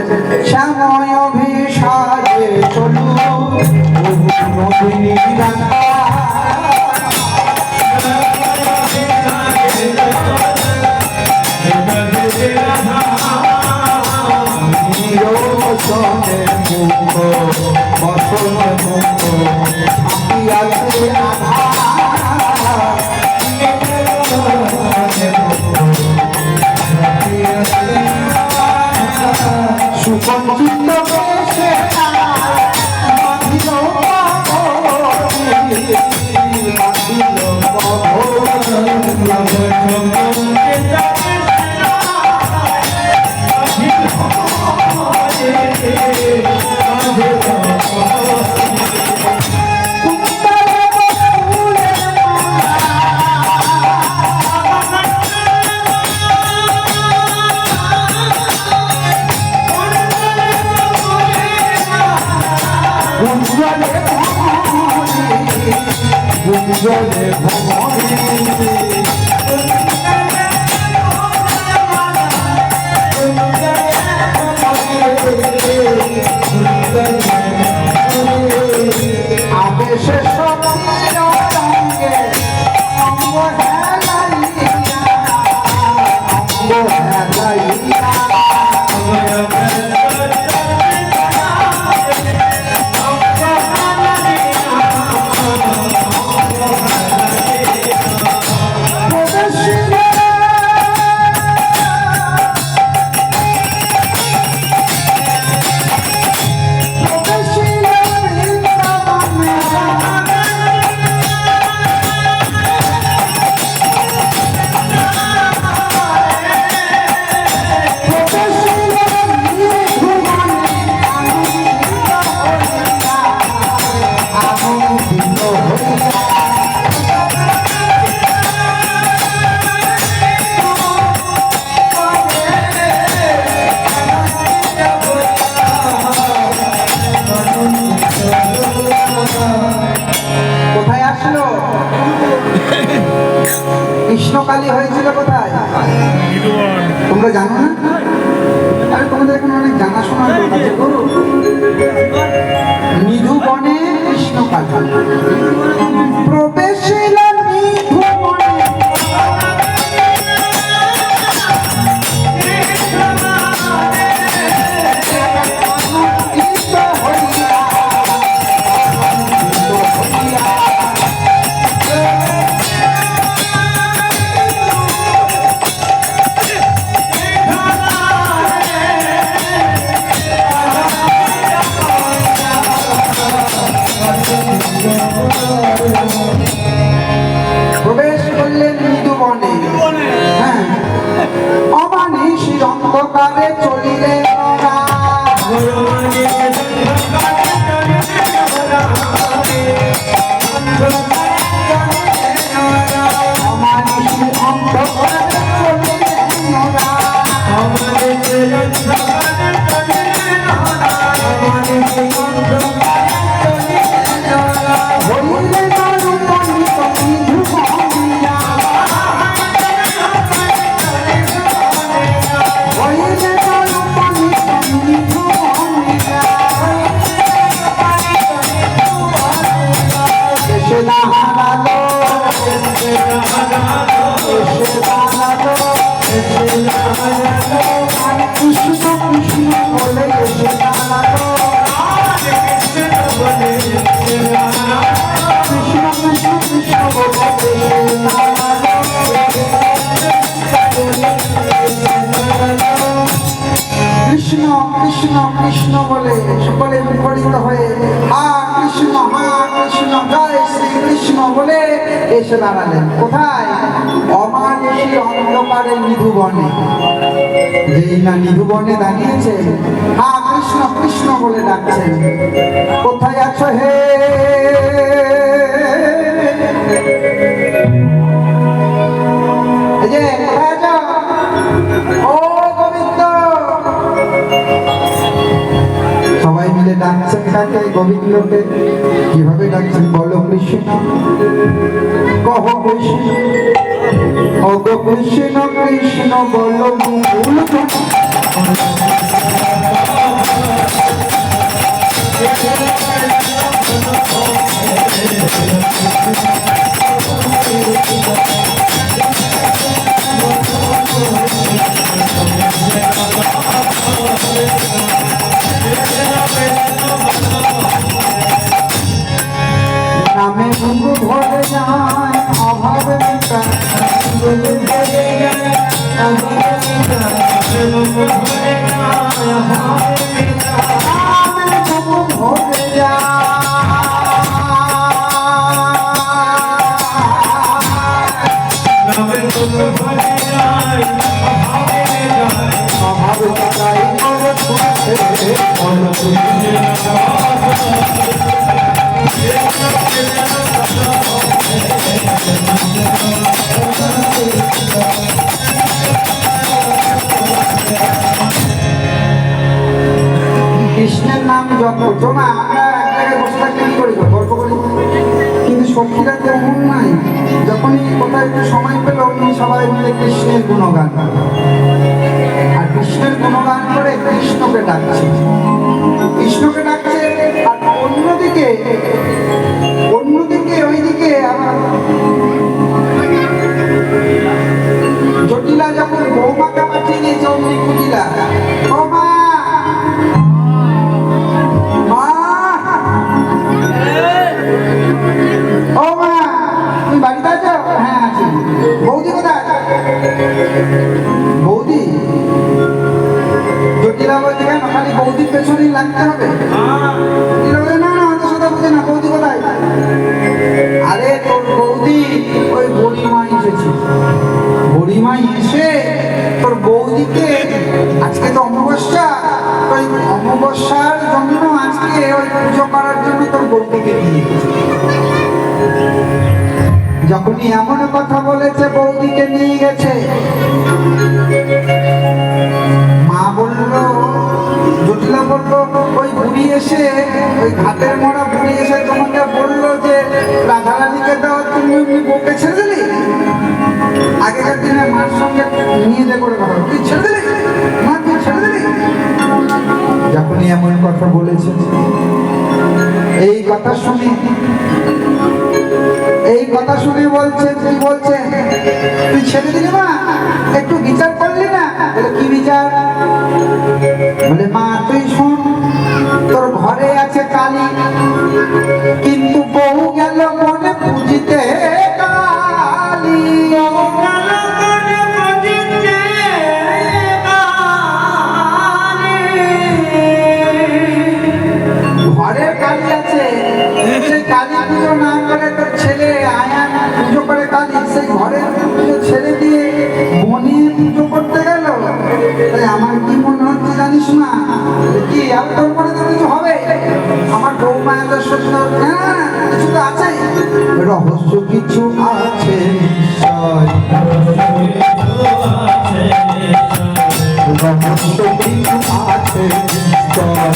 শ্যাময় অভিসারে চলু নদিনী হ্যাঁ? আরে তোমাদের এখানে অনেক জানাশোনা লোক আছে গো। নিধু বনে কৃষ্ণ কালী প্রবেশ এলাম নিধু বনে। প্রবেশ করলেন মৃদু বনে। হ্যাঁ, অমানিসির অন্ধকারে চলিলেন ওরা। অমানিসির অন্ধকারে চলিলেন ওরা। হইলেন রূপান্বিত নিধু বনিয়া। হইলেন রূপান্বিত নিধু বনিয়া। এসে না হারালো, এসে হারালো, কৃষ্ণ কৃষ্ণ বলে এসে হারালো। কৃষ্ণ কৃষ্ণ কৃষ্ণ বলে কৃষ্ণ কৃষ্ণ কৃষ্ণ বলে সকলে মুখরিত হয়ে হা কৃষ্ণ জয় শ্রী কৃষ্ণ বলে এসে দাঁড়ালেন। কোথায়? অমানিসির অন্ধকারে নিধু বনে। যেই না নিধু বনে দাঁড়িয়েছে, হা কৃষ্ণ কৃষ্ণ বলে ডাকছেন। কোথায় আছো হে? এই যে কোথায় আছো? ও গোবিন্দ। সবাই মিলে ডাকছেন কাকে? গোবিন্দকে। কিভাবে ডাকছেন বলো? কৃষ্ণ কহ কৃষ্ণ, ও গো কৃষ্ণ কৃষ্ণ বলো মূল। নামে গুরু ভরে যায় অভাবে মিটায়। গুরু ভরে যায় অভাবে মিটায়। নামে গুরু ভরে যায় অভাবে মিটায়। কৃষ্ণের নাম যত জমা আমরা এক জায়গায় বসে থাকলে কি করি? গল্প করি। কিন্তু সখীরা তো এমন নাই, যখনই কোথায় একটু সময় পেল উনি সবাই মিলে কৃষ্ণের গুণগান করে। আর কৃষ্ণের গুণগান করে কৃষ্ণকে ডাকছে, কৃষ্ণকে ডাকছে। আর অন্যদিকে ওইদিকে আবার জটিলা যখন বৌমাকে পাঠিয়ে দিয়েছে অমনি কুটিলা, বৌমা ও মা তুমি বাড়িতে আছো? হ্যাঁ আছি। বৌদি কোথায়? বৌদি? জটিলা বলছে কেন খালি বৌদির পেছনেই লাগতে হবে? না না অত কথা বুঝে না। বৌদি কোথায়? আরে তোর বৌদি ওই বুড়িমা এসেছে। বুড়িমা এসে তোর বৌদিকে, আজকে তো অমাবস্যা, ওই অমাবস্যার জন্য আজকে ওই পুজো করার জন্য তোর বৌদিকে নিয়ে গেছে। যখনই এমন কথা বলেছে বৌদিকে নিয়ে গেছে, মা বললো, জটিলা বললো ওই বুড়ি এসে, ওই ঘাটের মরা বুড়ি এসে তোমাকে বললো যে রাধারানীকে দাও, তুমি এমনি বউকে ছেড়ে দিলি? আগেকার দিনে মার সঙ্গে নিয়ে যে করে কথা তুই ছেড়ে দিলি? এমন কথা বলেছেন। এই কথা শুনে বলছে, কি বলছে, তুই ছেড়ে দিলি মা, একটু বিচার করলি না? বলে কি বিচার? বলে মা তুই শোন, তোর ঘরে আছে কালী, কিন্তু বউ গেল মনে পুজিতে কালী। ঘরে কালী আছে, সেই কালী পুজো না করে তোর ছেলে আয়ান পুজো করে কালী, সেই ঘরের পুজো ছেড়ে দিয়ে মনে পুজো করতে গেল। তাই আমার কি মনে হচ্ছে জানিস না, কি আর তোর মনে তো কিছু হবে? আমার বৌমা এত সুন্দর, হ্যাঁ কিছু তো আছে, রহস্য কিছু আছে নিশ্চয়, রহস্য কিছু আছে নিশ্চয়।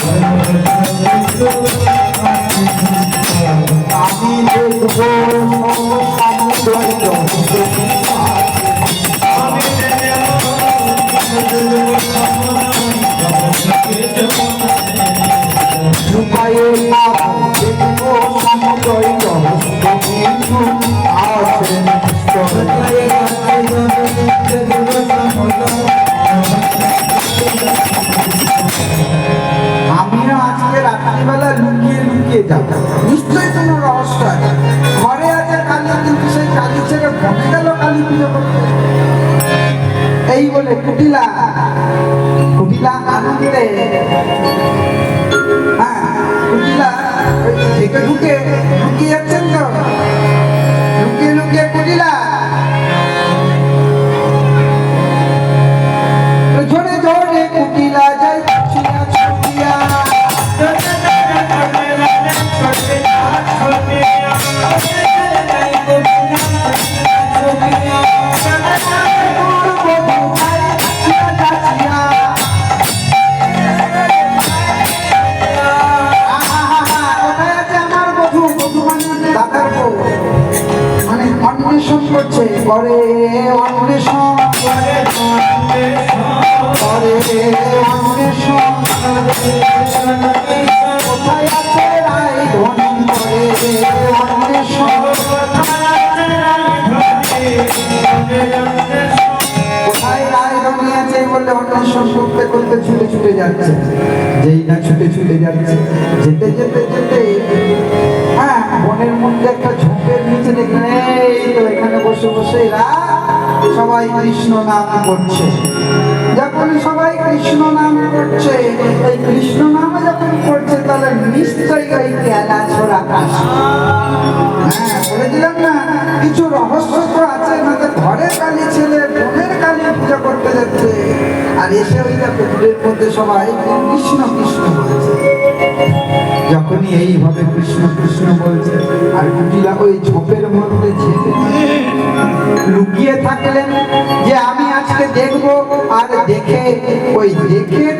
আমি দেখবো সমুদ্র লুকায়ে দেখবো সমুদ্র কিছু আছে নিশ্চয়। আমিও আজকে রাত্রিবেলা লুকিয়ে লুকিয়ে যাবো, নিশ্চয়ই কোনো রহস্য আছে। ঘরে আছে কালী, কিন্তু সেই কালী ছেড়ে বনে গেল কালী পুজো করতে। এই বলে কুটিলা আনন্দে, হ্যাঁ কুটিলা থেকে ঢুকে লুকিয়ে যাচ্ছেন তো, লুকিয়ে লুকিয়ে কুটিলা জোরে জোরে কুটিলা যাই ছুটিয়া ছুটিয়া, মানে অন্বেষণ করছে, করে অন্বেষণ, করে অন্বেষণ, কোথায় আছে রায় ধন, করে অন্বেষণ, কোথায় রায় ধনী আছে বলে অন্বেষণ করতে করতে ছুটে ছুটে যাচ্ছে। যেই না ছুটে ছুটে যাচ্ছে, যেতে যেতে যেতে হ্যাঁ বনের মধ্যে একটা ঝোপের নিচে দেখলেন, এই তো এখানে বসে বসে এরা সবাই কৃষ্ণ নাম করছে। যখন সবাই কৃষ্ণ নাম করছে, এই কৃষ্ণ নামে যখন করছে, তাহলে নিশ্চয়ই ওই কেলা ছোড়া কাশি। হ্যাঁ বলেছিলাম না, কিছু রহস্য তো আছে, না তো ঘরের কালী ছেলে বোনের কালী পূজা করতে যাচ্ছে, আর এসে ওই পুকুরের মধ্যে সবাই কৃষ্ণ কৃষ্ণ বলছে। যখনই এইভাবে কৃষ্ণ কৃষ্ণ বলছে, আর কুটিলা ওই ঝোপের মধ্যে লুকিয়ে থাকলেন, যে আমি আজকে দেখবো, আর দেখে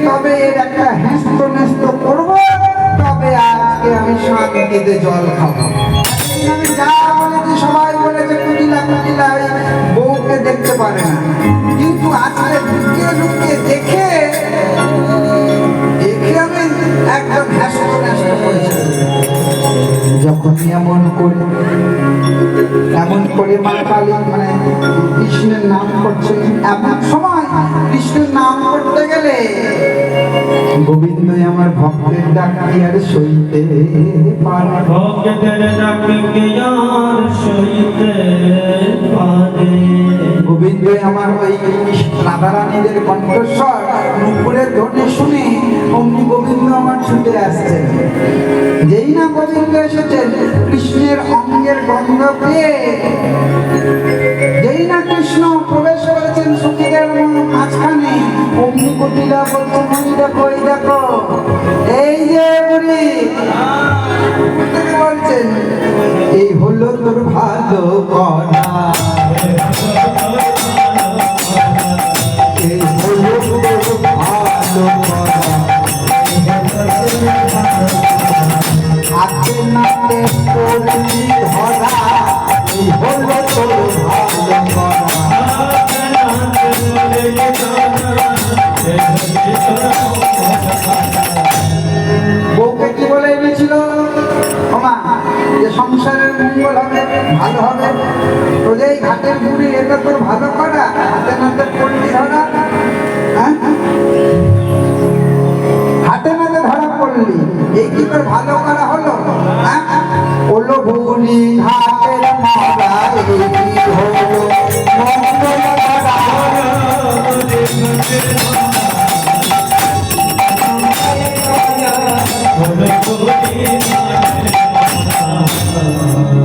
তবে এর একটা হেস্ত নেস্ত করবো, তবে আজকে আমি শান্তিতে জল খাবো। আমি যা বলেছি সবাই বলেছে কুটিলা ওই বউকে দেখতে পারে না, কিন্তু আজকে লুকিয়ে লুকিয়ে দেখে আমি একদম হেস্ত নেস্ত করেছি। যখন এমন করে মা কালী মানে কৃষ্ণের নাম করছেন, এমন সময় কৃষ্ণের নাম করতে গেলে গোবিন্দ আমার ভক্তের ডাক কি আর সইতে পারে, ভক্তের ডাক কি আর সইতে পারে। গোবিন্দ আমার ওই রাধারানীদের কণ্ঠস্বর নুপুরের ধ্বনি শুনে অমনি গোবিন্দ আমার ছুটে আসছেন। যেই না গোবিন্দ এসেছেন, কৃষ্ণের অঙ্গের গন্ধ পেয়ে যেই না কৃষ্ণ প্রবেশ করেছেন সখীদের মাঝখানে, অমনি কুটিলা বলছেন, ওই দেখো এই দেখো, এই যে বুড়ি বলছেন, এই হলো তোর ভালো করা, এই হলো তোর ভালো করা, হাতে নাতে করলি ধরা, এই হলো তোর ভালো করা। কি তোর ভালো করা হলো? হ্যাঁ, ওলো ভুলি ঘাটের মারা এই কি হলো মঙ্গল করা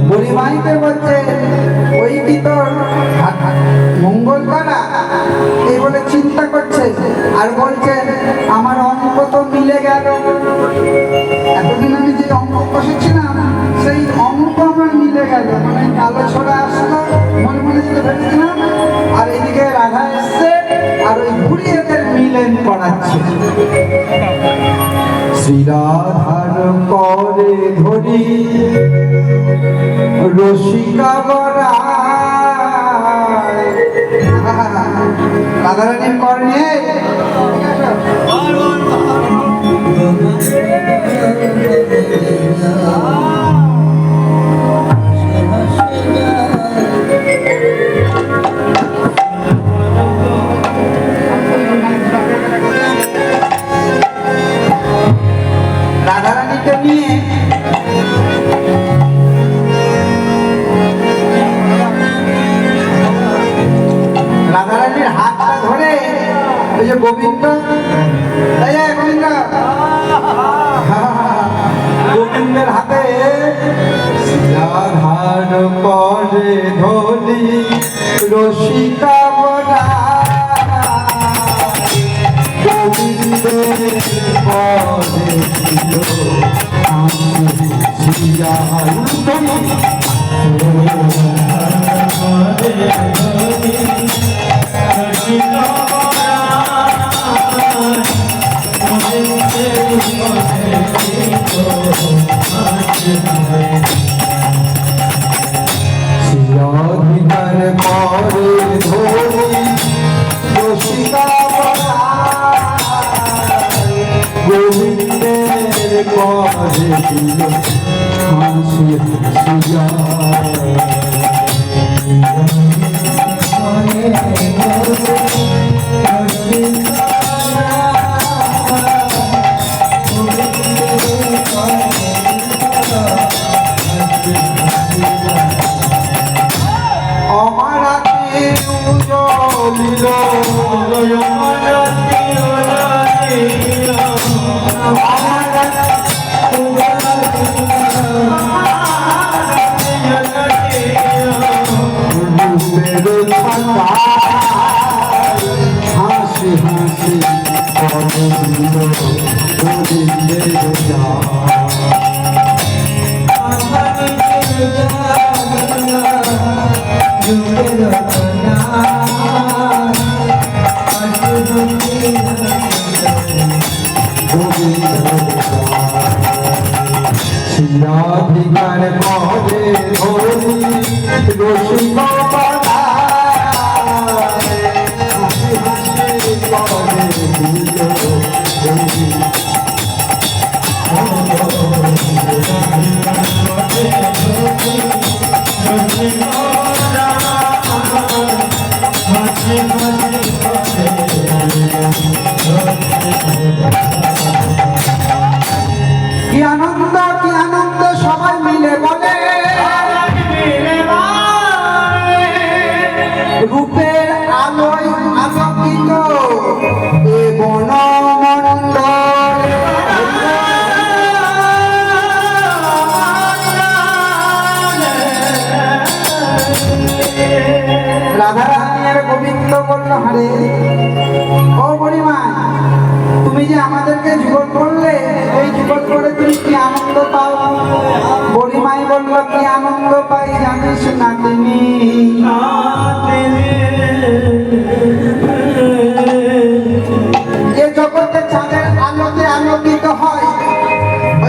বুড়িমাইকে বলছে ওই কি তোর মঙ্গল করা, এই বলে চিন্তা করছে আর বলছে আমার অঙ্ক তো মিলে গেল। এতদিন আমি যে অঙ্ক কষেছিলাম সেই অঙ্ক আমার মিলে গেল, মানে কালো ছোড়া আসলো মনে মনে যেতে ভেবেছিলাম, আর এদিকে রাধা এসছে আর ওই বুড়ি এদের মিলেন করাচ্ছে। শ্রীরাধার করে ধরি রসিকা বরা রাধারানীর কর নিয়ে রাধারানীকে নিয়ে রাধারানীর হাতটা ধরে ওই যে গোবিন্দ গোবিন্দ গোবিন্দের হাতে রাধার করে ধরি রসিকা বরা গোবিন্দের পরে ছিল শিরাধিকার পরে ধরি রসিকা বরা গোবিন্দের পরে ছিল হাসি হাসিয়া অমরাতে উজলিল হাসি হাসি শিরাধিকার পদে ধরি রসিকা বরা হাসি হাসি পদে দিল কি আনন্দ সবাই মিলে বলে রূপের আলোয় আলোকিত এ বনমণ্ডল রাধারানী আর গোবিন্দ বলল হারে ও বুড়িমা তুমি যে আমাদেরকে যুগল করলে এই যুগল করে তুমি কি আনন্দ পাও? বুড়িমাই বলল কি আনন্দ পাই জানিস না তুমি যে জগতে চাঁদের আলোতে আলোকিত হয়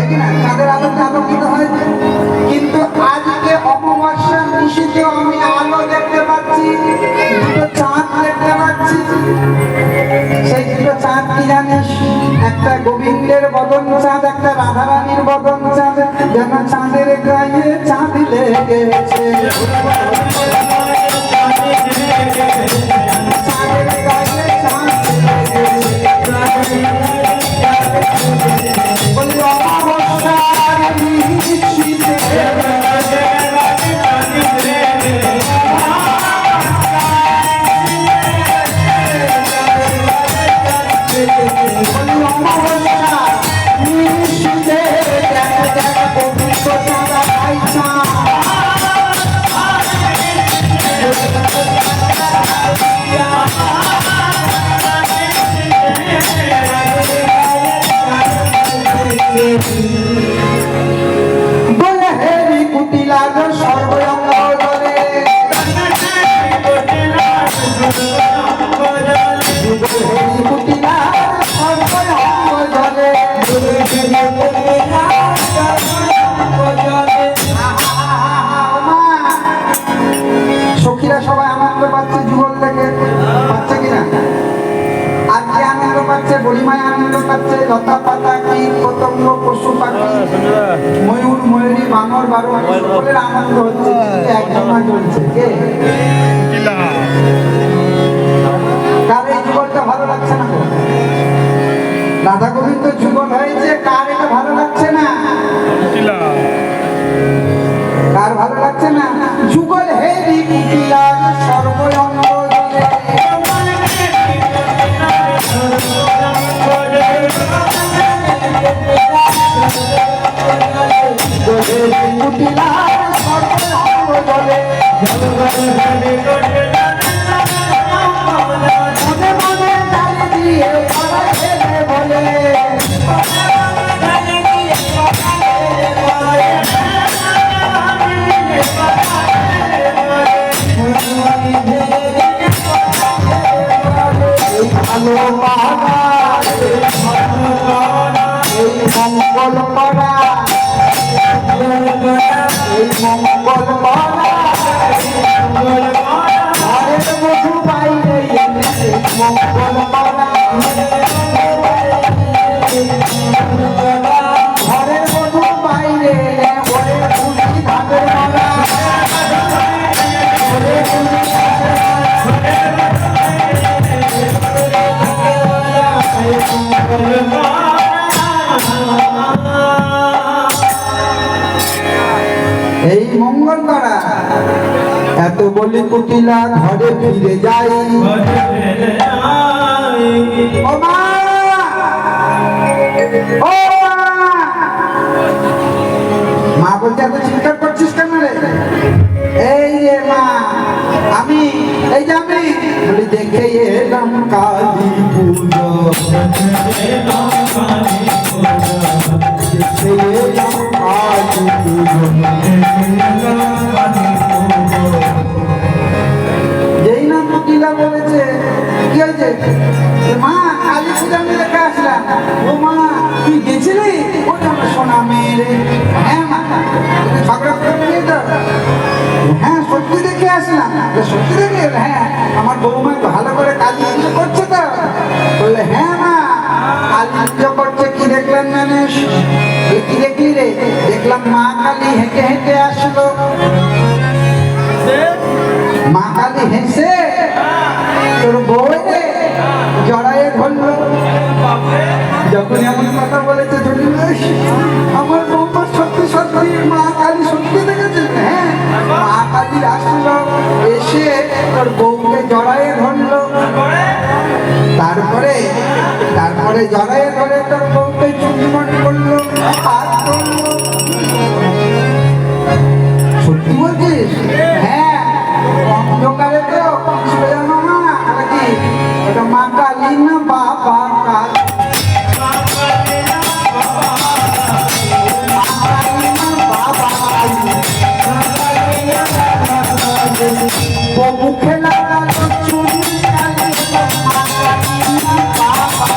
কিনা, চাঁদের আলোতে আলোকিত হয়, কিন্তু আজকে অমাবস্যা নিশীথেও আমি আলো দেখতে পাচ্ছি, দুটো চাঁদ দেখতে পাচ্ছি। সেই দুটো চাঁদ কি জানিস? একটা গোবিন্দের বদন চাঁদ, একটা রাধারানীর বদন চাঁদ, যেন চাঁদের গায়ে চাঁদ লেগেছে। চাঁদের গায়ে চাঁদ লেগেছে। বলি অমাবস্যা বলি অমাবস্যা নিশিতে দেখ দেখ পবিত্র চাঁদা খাইছা বলে হেরি কুটিলার সর্বঙ্গ ধরে হেরি কুটিলার সর্বঙ্গ ধরে সখীরা সবাই আনন্দ পাচ্ছে যুগল থেকে পাচ্ছে কিনা আর কি আনন্দ পাচ্ছে বলিমায় আনন্দ পাচ্ছে লতা পাতা কীট পতঙ্গ পশু পাখি ময়ূর ময়ূরী বানর বারো সকলের আনন্দ হচ্ছে কিন্তু একজনা চলছে কে কার এই যুগলটা ভালো লাগছে না রাধা গোবিন্দ যুগল হয়েছে কার এটা ভালো লাগছে না কার ভালো লাগছে না যুগল হেরি কুটিলার সর্বঙ্গ ধরে কুটিলার সর্বঙ্গ ধরে মনে মনে ডালি দিয়ে পাড়ায় হেলে বলে এই ভালো পাড়া এই মঙ্গল পাড়া এই মঙ্গল পাড়া ঘরের মধু বাইরে এনে মঙ্গল পাড়া ঘরের মধু বাইরে এনে ওরে খুশি ধানের মালা ওরে খুশি এই মঙ্গল পাড়া এত বলি কুটিলা ঘরে ফিরে যাই ও মা ও মা বলছে এত চিন্তা করছিস কেন রে এই যে মা আমি এই যে আমি বলি দেখে এলাম কালী পুজো দেখে এলাম কালী পুজো যেই না কুটিলা বলেছে কি হয়েছে মা কালী পূজা আমি দেখে আসলাম ও মা তুই গেছিলি ওটা আমার সোনা মেয়ে হ্যাঁ মা ঝগড়া করে নিয়ে তো হ্যাঁ সত্যি দেখে আসলাম সত্যি দেখে হ্যাঁ আমার বৌমা ভালো করে কালী পুজো করছে তো বললে হ্যাঁ মা কালী পুজো করছে কি দেখলেন মানুষ কি দেখলি রে দেখলাম মা কালী হেঁটে হেঁটে আসলো মা কালী হেসে তোর বউ রে জড়াইয়ে ধরলো যখন এমন কথা বলেছে ধরি আমার বৌমা সত্যি সত্যি মা কালী সত্যি দেখেছেন হ্যাঁ মা কালী আসলো এসে তোর বউকে জড়াইয়ে ধরলো তারপরে তারপরে জড়াইয়ে ধরে তোর বউকে চুম্বন করলো হাত ধরলো সত্যি বলছিস হ্যাঁ অন্ধকারে তো কিছু জানো না নাকি ওটা মা কালী না বাবা কালী মুখে লাগানো চুরি কালী মা কালী না বাবা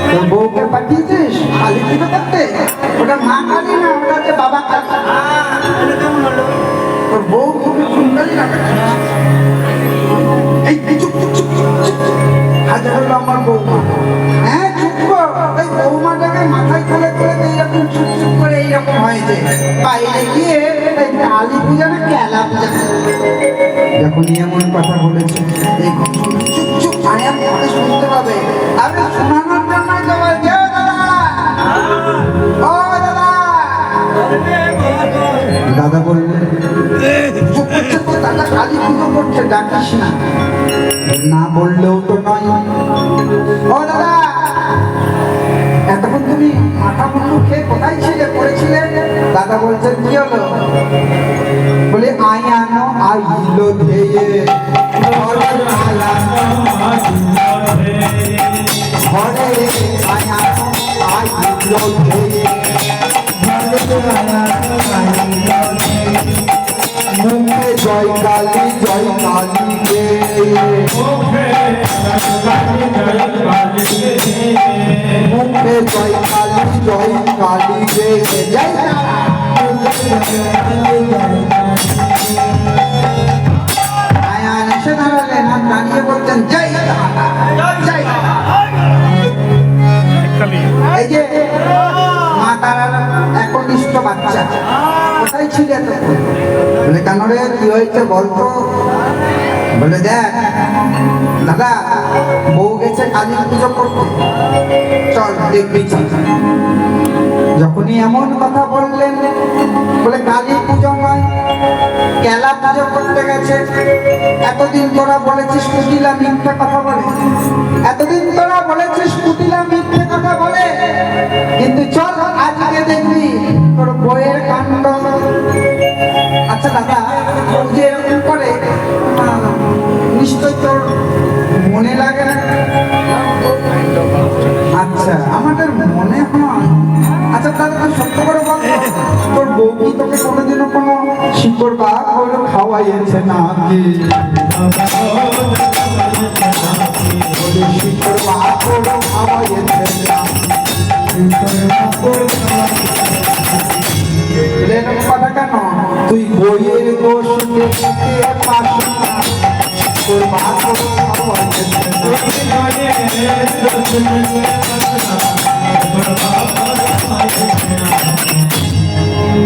তোর বউকে পাঠিয়েছিস কালী পুজো করতে ওটা মা কালী না ওটা হচ্ছে বাবা কালী তোর বউ খুবই সুন্দরী লাগে এই চুপ চুপ চুপ চুপ হাজার হলো আমার বৌমা হ্যাঁ চুপ ওই বৌমাটাকে মাথায় তুলে তুলে এইরকম চুপ চুপ করে এইরকম হয়েছে বাইরে গিয়ে কালী পূজা না কেলা পূজা যখনই এমন কথা বলেছে এই চুপ চুপ আয়াম করে শুনতে পাবে আমি শোনানোর জন্য তো বলছি ও দাদা দাদা বললেন চুপ চুপ দাদা কালী পুজো করছে, ডাকিস না। না বললেও তো নয়। ও দাদা, এতক্ষণ তুমি মাথা মুন্ডু খেয়ে কোথায় ছিলে, পড়েছিলে? দাদা বলছেন কি হলো? বলে আয়ানো আইলো ধেয়ে ঘরে আয়ানো ঘরে আয়ানো আইলো ধেয়ে মুখে জয় কালী রে, মুখে জয় কালী রে, জয় আয়ান এসে দাঁড়ালেন আর দাঁড়িয়ে বলছেন জয় জয়। এই যে মা তারার একনিষ্ঠ বাচ্চা, কোথায় ছিল এতক্ষণ? বলে কেন রে, কি হয়েছে বলতো? বলে দেখ দাদা, বউ গেছে কালী পুজো করতে, চল দেখবি চল। যখনই এমন কথা বললেন, বলে কালী পুজো নয়, কেলা পুজো করতে গেছে। এতদিন তোরা বলেছিস কুটিলা মিথ্যে কথা বলে, এতদিন তোরা বলেছিস কুটিলা মিথ্যে কথা বলে, কিন্তু চল আজকে দেখবি তোর বইয়ের কাণ্ড। আচ্ছা দাদা, ও যে এরকম করে নিশ্চয় তোর মনে লাগে না? আচ্ছা, আমাদের মনে হয়। আচ্ছা দাদা, তুই সত্য করে বল, তোর বউ কি তোকে কোনোদিনও কোনো শিকড় বা করে খাওয়াইছে নাকি? শিকড় বা করে খাওয়াইছে না? এরকম কথা কেন? তুই বইয়ের দোষ দেখতে পাস না, তোর মা করে খাওয়াইছে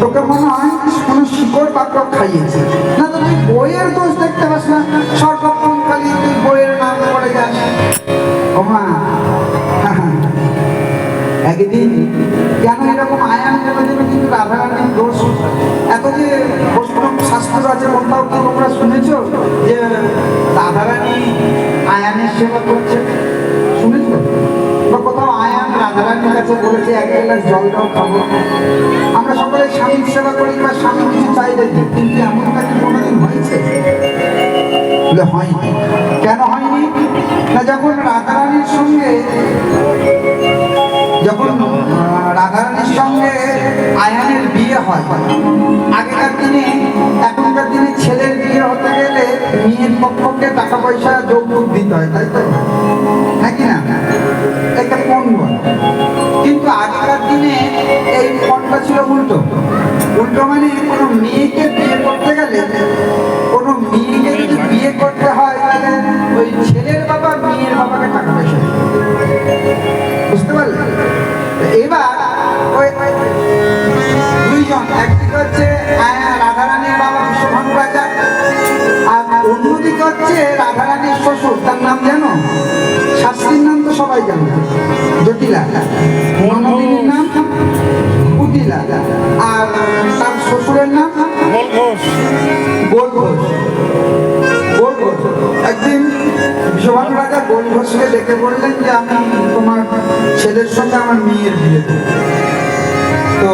তোকে মনে হয় কোন শিকড় বাক্য খাইয়েছে না? তো তুই বইয়ের দোষ দেখতে পাস না, সর্বক্ষণ খালি তুই বইয়ের নাম করে যাস। ওমা একদিন কেন এরকম আয়ান জন্য কিন্তু রাধারানীর দোষ। এত যে বৈষ্ণব শাস্ত্র আছে, কোথাও কি তোমরা শুনেছ যে রাধারানী আয়ানের সেবা করছে? শুনেছ? বা কোথাও আয়ান রাধারানীর কাছে বলেছে এক গ্লাস জল দাও খাবো? আমরা সকলে স্বামীর সেবা করি বা স্বামী কিছু চাইলে দিই, কিন্তু এমনটা কি কোনোদিন হয়েছে? হয়নি। কেন হয়নি? না, যখন রাধারানীর সঙ্গে আয়ানের বিয়ে হয়, আগেকার দিনে, এখনকার দিনে ছেলের বিয়ে হতে গেলে মেয়ের পক্ষকে টাকা পয়সা যৌতুক দিতে হয়, তাই তো নাকি না? এটা পণ বলে। কিন্তু আগেকার দিনে এই পণটা ছিল উল্টো। উল্টো মানে কোনো মেয়েকে বিয়ে করতে গেলে, কোনো মেয়েকে যদি বিয়ে করতে হয় তাহলে ওই ছেলের বাবা মেয়ের বাবাকে টাকা পয়সা দিত। বুঝতে পারলে? এবার ওই দুইজন, একদিকে হচ্ছে রাধারানীর বাবা বিশ্বভানু রাজা, আর অন্যদিকে হচ্ছে রাধারানীর শ্বশুর। তার নাম জানো? শাস্ত্রীর নাম তো সবাই জানে, জটিলা। ননদিনীর নাম কুটিলা, আর তার শ্বশুরের নাম গোল ঘোষ। গোল ঘোষ। একদিন বিশ্বভানু রাজা গোল ঘোষকে ডেকে বললেন যে আমি তোমার ছেলের সঙ্গে আমার মেয়ের বিয়ে দেব। তো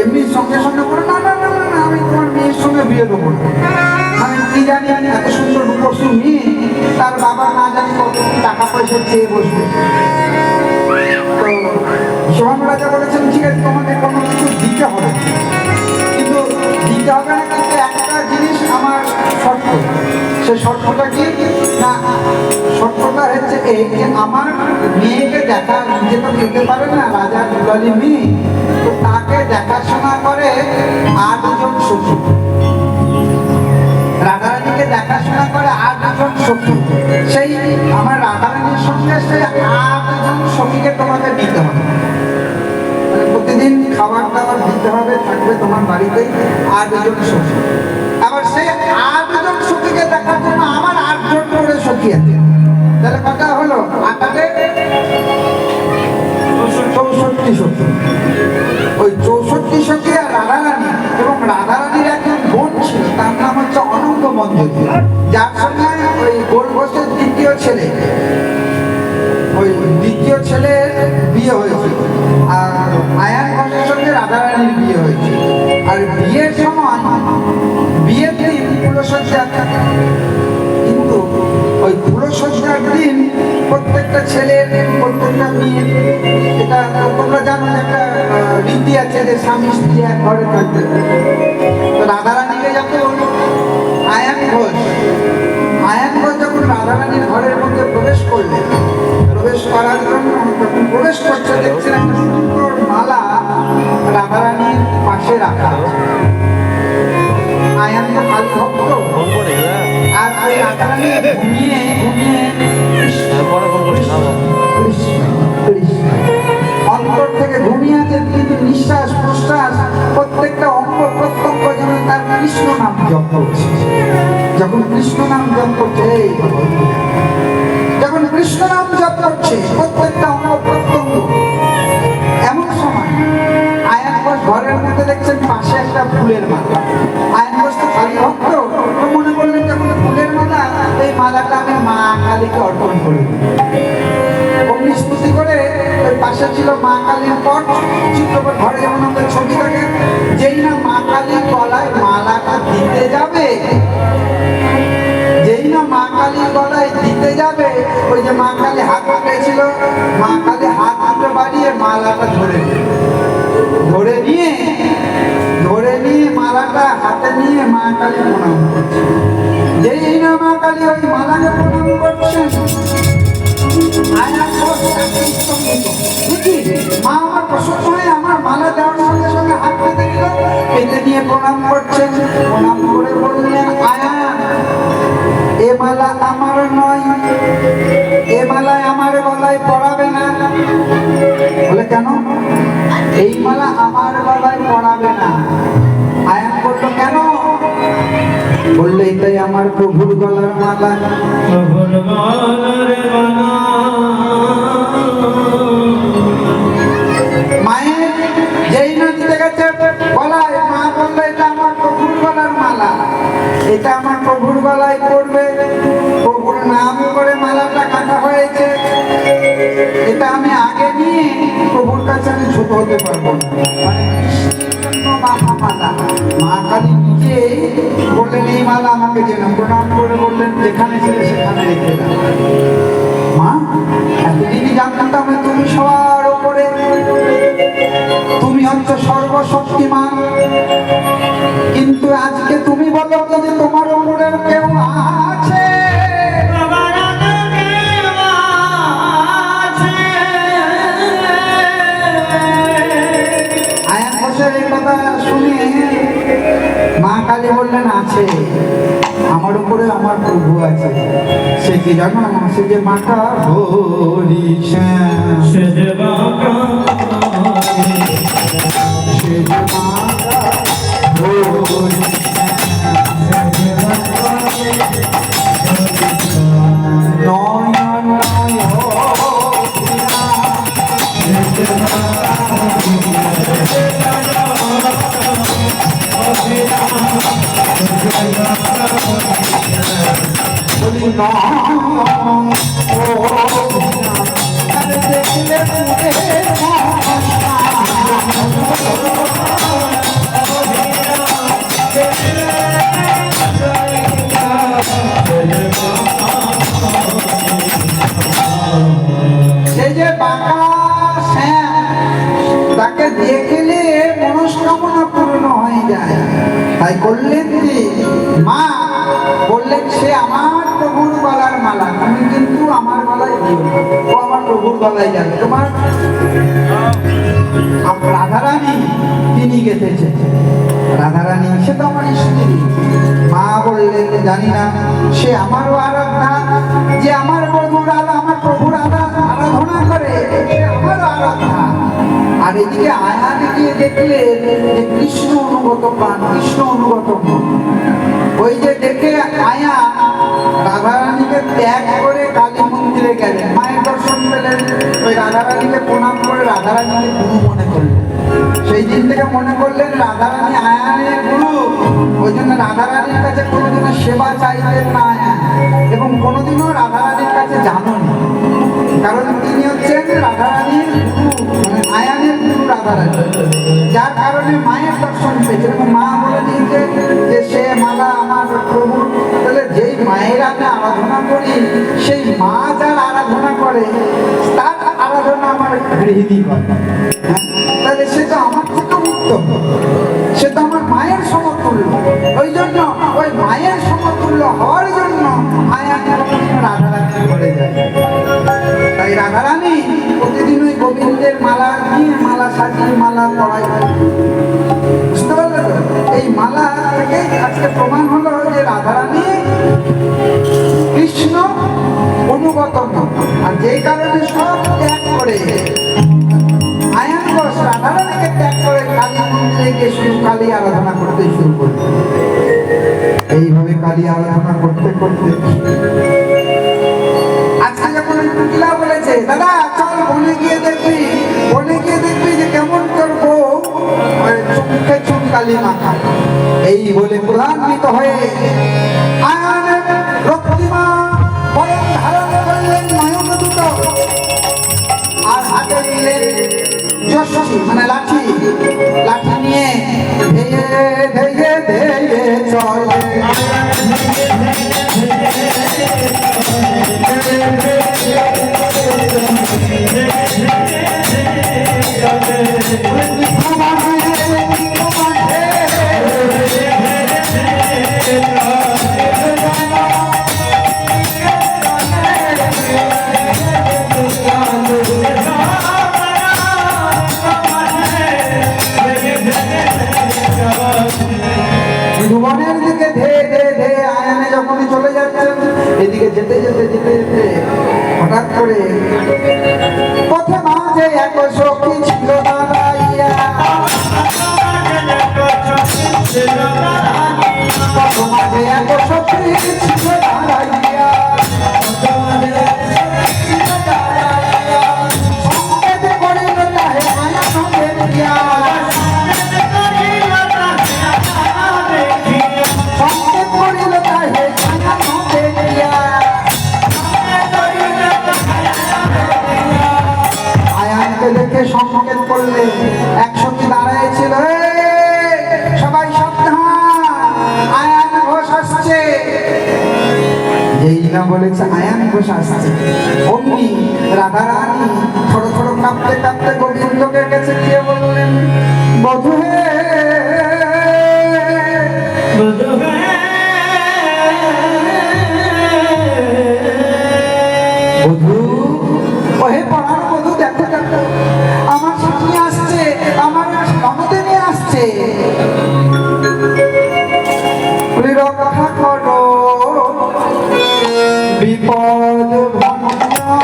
এমনি সঙ্গে সঙ্গে বলে না না না না, আমি তোমার মেয়ের সঙ্গে বিয়ে দেবো না। আমি কি জানি এত সুন্দর রূপসী মেয়ে, তার বাবা না জানি কত টাকা পয়সা চেয়ে বসবে। তো বিশ্বভানু রাজা বলেছেন ঠিক আছে, তোমাকে কোনো কিছু দিতে হবে, কিন্তু দিতে হবে না, কিন্তু একটা জিনিস আমার শর্ত। সে শর্তটা কি না? শর্তটা হচ্ছে এই যে আমার মেয়েকে দেখা, নিজে তো যেতে পারে না, রাজা দুলালী মেয়ে, তো তাকে দেখাশোনা করে 8 জন সখী। রাধারানীকে দেখাশোনা করে 8 জন সখী। সেই আমার রাধারানীর সঙ্গে সেই 8 জন সখীকে তোমাকে দিতে হবে। প্রতিদিন খাবার দাবার দিতে হবে, থাকবে তোমার বাড়িতে 8 জন সখী। আবার সেই 8 জন সখীকে দেখার জন্য আমার 8 জন করে সখী আছে। তাহলে কথা হলো 8 64 সখী। ওই 64 সখী আর রাধারানী, এবং রাধারানীর একজন বোন ছিল, তার নাম হচ্ছে অনন্ত মঞ্জুরি, যার সঙ্গে ওই গোল ঘোষের দ্বিতীয় ছেলে বিয়ে হয়েছে, আর আয়ান ঘোষের সঙ্গে রাধারানীর বিয়ে হয়েছে। আর বিয়ের সময় বিয়ের দিন ফুলসজ্জা, কিন্তু ওই ফুলসজ্জার দিন প্রত্যেকটা ছেলের প্রত্যেকটা মেয়ের, এটা তোমরা জানো একটা রীতি আছে যে স্বামী স্ত্রী এক ঘরে থাকবে। তো রাধারানীকে যখন আয়ান ঘোষ যখন রাধারানীর ঘরের মধ্যে প্রবেশ করলেন, প্রবেশ করার জন্য যখন প্রবেশ করছে দেখছেন একটা সুন্দর মালা রাধারানীর পাশে রাখা। আয়ান তো কালী ভক্ত, ফোন করে আর ওই রাধারানী ঘুমিয়ে পরে ফোন করছি না অন্তর থেকে ঘুমিয়ে আছে, কিন্তু নিঃশ্বাস প্রশ্বাস প্রত্যেকটা অঙ্গ প্রত্যঙ্গ যেন তার কৃষ্ণ নাম জপ করছে। যখন কৃষ্ণ নাম জপ করছে, যখন কৃষ্ণ নাম জপ করছে প্রত্যেকটা অঙ্গ প্রত্যঙ্গ, এমন সময় আয়ান ঘোষ ঘরের মধ্যে দেখছেন পাশে একটা ফুলের মালা। আয়ান ঘোষ তো কালী ভক্ত, তো মনে করলেন যখন ফুলের মালা, এই মালাটা আমি মা কালীকে অর্পণ করি। অগ্নি স্তুতি করে ওই পাশে ছিল মা কালীর পট, চিত্রপট ঘরে যেমন আমাদের ছবি থাকে, যেই না মা কালীর গলায় মালাটা দিতে যাবে, যেই না মা কালীর গলায় দিতে যাবে, ওই যে মা কালী হাত উঠেছিল, মা কালী হাত দুটো বাড়িয়ে মালাটা ধরে নিয়ে মালাটা হাতে নিয়ে মা কালী প্রণাম করছে। যেই না মা কালী ওই মালাকে প্রণাম করছেন, মা আমার প্রসন্ন হয়ে আমার মালা দেওয়ার সঙ্গে সঙ্গে হাত পেতে দিল, পেতে নিয়ে প্রণাম করছেন। প্রণাম করে বললেন, আয়ান এ মালা আমার নয়, এ মালায় আমার গলায় পড়াবে না। বলে কেন? এই মালা আমার গলায় পড়াবে না। আয়ান বলল কেন? বললে এটাই আমার প্রভুর গলার মালা। প্রভুর গলার মালা। মায়ের যেই না দিতে গেছে গলায়, মা বললো এটা আমার প্রভুর গলার মালা, এটা আমার প্রভুর গলায় পড়বে। প্রভুর নাম করে মালাটা কাটা হয়েছে, এটা আমি আগে নিয়ে প্রভুর কাছে আমি ছোট হতে পারবো না। মানে কৃষ্ণের জন্য বাঁধা মালা। মা কালী নিজে বললেন এই মালা আমাকে যেন, প্রণাম করে বললেন যেখানে ছিলে সেখানে রেখে দাও। মা এতদিনই জানতাম তুমি সবার ওপরে, তুমি হচ্ছে সর্বশক্তিমান, কিন্তু আজকে তুমি বলো যে তোমার ওপরে কেউ আছে। আয়ান ঘোষের এই কথা শুনে মা কালী বললেন আছে, আমার উপরে আমার প্রভু আছে। সে কি জানো? সে যে মাতা হরিশ্যাম, সে যে বাঁকা সে যে মাতা নয়ন সে যে বাঁকা শ্যাম, তাকে দেখলে মনস্কামনা পূর্ণ হয়ে যায়। তাই করলেন যে মা বললেন সে আমার প্রভুর গলার মালা, তুমি কিন্তু আমার গলায় দিও না, ও আমার প্রভুর গলায় যাবে। তোমার রাধারানী তিনি গেঁথেছেন, রাধারানী সে তো আমার স্ত্রী। মা বললেন জানি না, সে আমারও আরাধনা, যে আমার প্রভুর আরাধনা করে সে আমারও আরাধনা। আর এদিকে আয়ান গিয়ে দেখলেন যে কৃষ্ণ অনুগত প্রাণ, কৃষ্ণ অনুগত মন। ওই যে দেখে আয়া রাধারানীকে ত্যাগ করে কালী মন্দিরে গেলেন, মায়ের দর্শন পেলেন, ওই রাধারানীকে প্রণাম করে রাধারানীকে গুরু মনে করলেন। সেই সেই দিন থেকে মনে করলেন রাধারানী আয়ানের গুরু, ওই জন্য রাধারানীর কাছে কোনোদিনও সেবা চাইলেন না আয়ান, এবং কোনোদিনও রাধারানীর কাছে জানুনি, কারণ তিনি হচ্ছেন রাধারানীর গুরু, মানে আয়ানের গুরু রাধারানী, যার কারণে মায়ের দর্শন পেয়েছে। এবং মা বলে দিয়েছে যে সে মালা আমার প্রভু। তাহলে যেই মায়ের আমি আরাধনা করি, সেই মা যার আরাধনা করে তার আরাধনা আমার গৃহিণী করে। তাহলে সে তো আমার থেকে উত্তম, সে তো আমার মায়ের সমতুল্য। ওই জন্য ওই মায়ের সমতুল্য হওয়ার জন্য আয়ান রাধারানী করে যায়। তাই রাধারানী প্রতিদিন ওই গোবিন্দের মালা নিয়ে মালা সাজিয়ে মালা পড়াই। বুঝতে পারলে তো? এই মালা থেকে আজকে প্রমাণ হলো যে রাধারানী কৃষ্ণ অনুগত নন, আর যেই কারণে সব ত্যাগ করে আয়ান ঘোষ রাধারানীকে ত্যাগ করে কালী মন্দিরে গিয়ে শুধু কালী আরাধনা করতে শুরু করল। এইভাবে কালী আরাধনা করতে করতে আজকে যখন টুকলা বলেছে, দাদা চল বনে গিয়ে দেখবি, বনে গিয়ে দেখবি যে কেমন তোর বউ চুমকে চুম কালী মাখা। এই বলে প্রধান্বিত হয়ে আয়ান রক্তিমা বরণ ধারণ করলেন নয়ন দুটো, আর হাতে নিলেন যশস্বী মানে লাঠি। লাঠি নিয়ে ধেয়ে ধেয়ে ধেয়ে চলে ভুবনের দিকে ধেয়ে ধেয়ে ধেয়ে আয়ানে যখনই চলে যাচ্ছেন, এদিকে যেতে যেতে যেতে যেতে হঠাৎ করে পথে মাঝে এক সখী ছিল দাঁড়াইয়া, পথে মাঝে এক সখী ছিল দাঁড়াইয়া, সংকেত করিল তাহে আয়ান দেখিয়া, সংকেত করিল তাহে আয়ান দেখিয়া। আয়ানকে দেখে সংকেত করলে এক সঙ্গে দাঁড়াইছিল, সবাই সাবধান, আয়ান ঘোষ আসছে। যেই না বলেছে আয়ান ঘোষ আসছে, অমনি রাধারানী থরো থরো কাঁপতে কাঁপতে গোবিন্দকে কাছে গিয়ে বললেন, বধূ হে বধূ, ওহে পড়ার বধূ, দেখো দেখো আমার স্বামী আসছে, আমার আমাদের নিয়ে আসছে, রক্ষা করো বিপদ ভাঙা।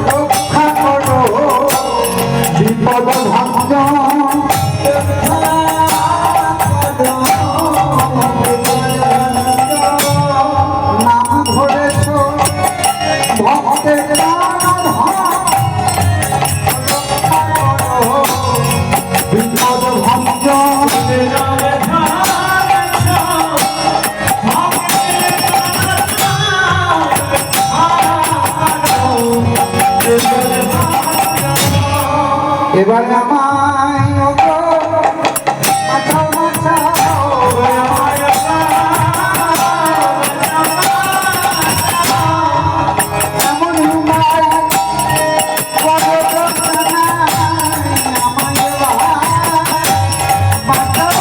রক্ষা করো বিপদ ভাঙা। নাম ধরেছ ভক্তের প্রাণ, রক্ষা করো বিপদ ভাঙা। এবারে আমায় ওগো বাঁচাও বাঁচাও, এমন উপায় করো যন্ত্রণা, আমায় বাঁচাও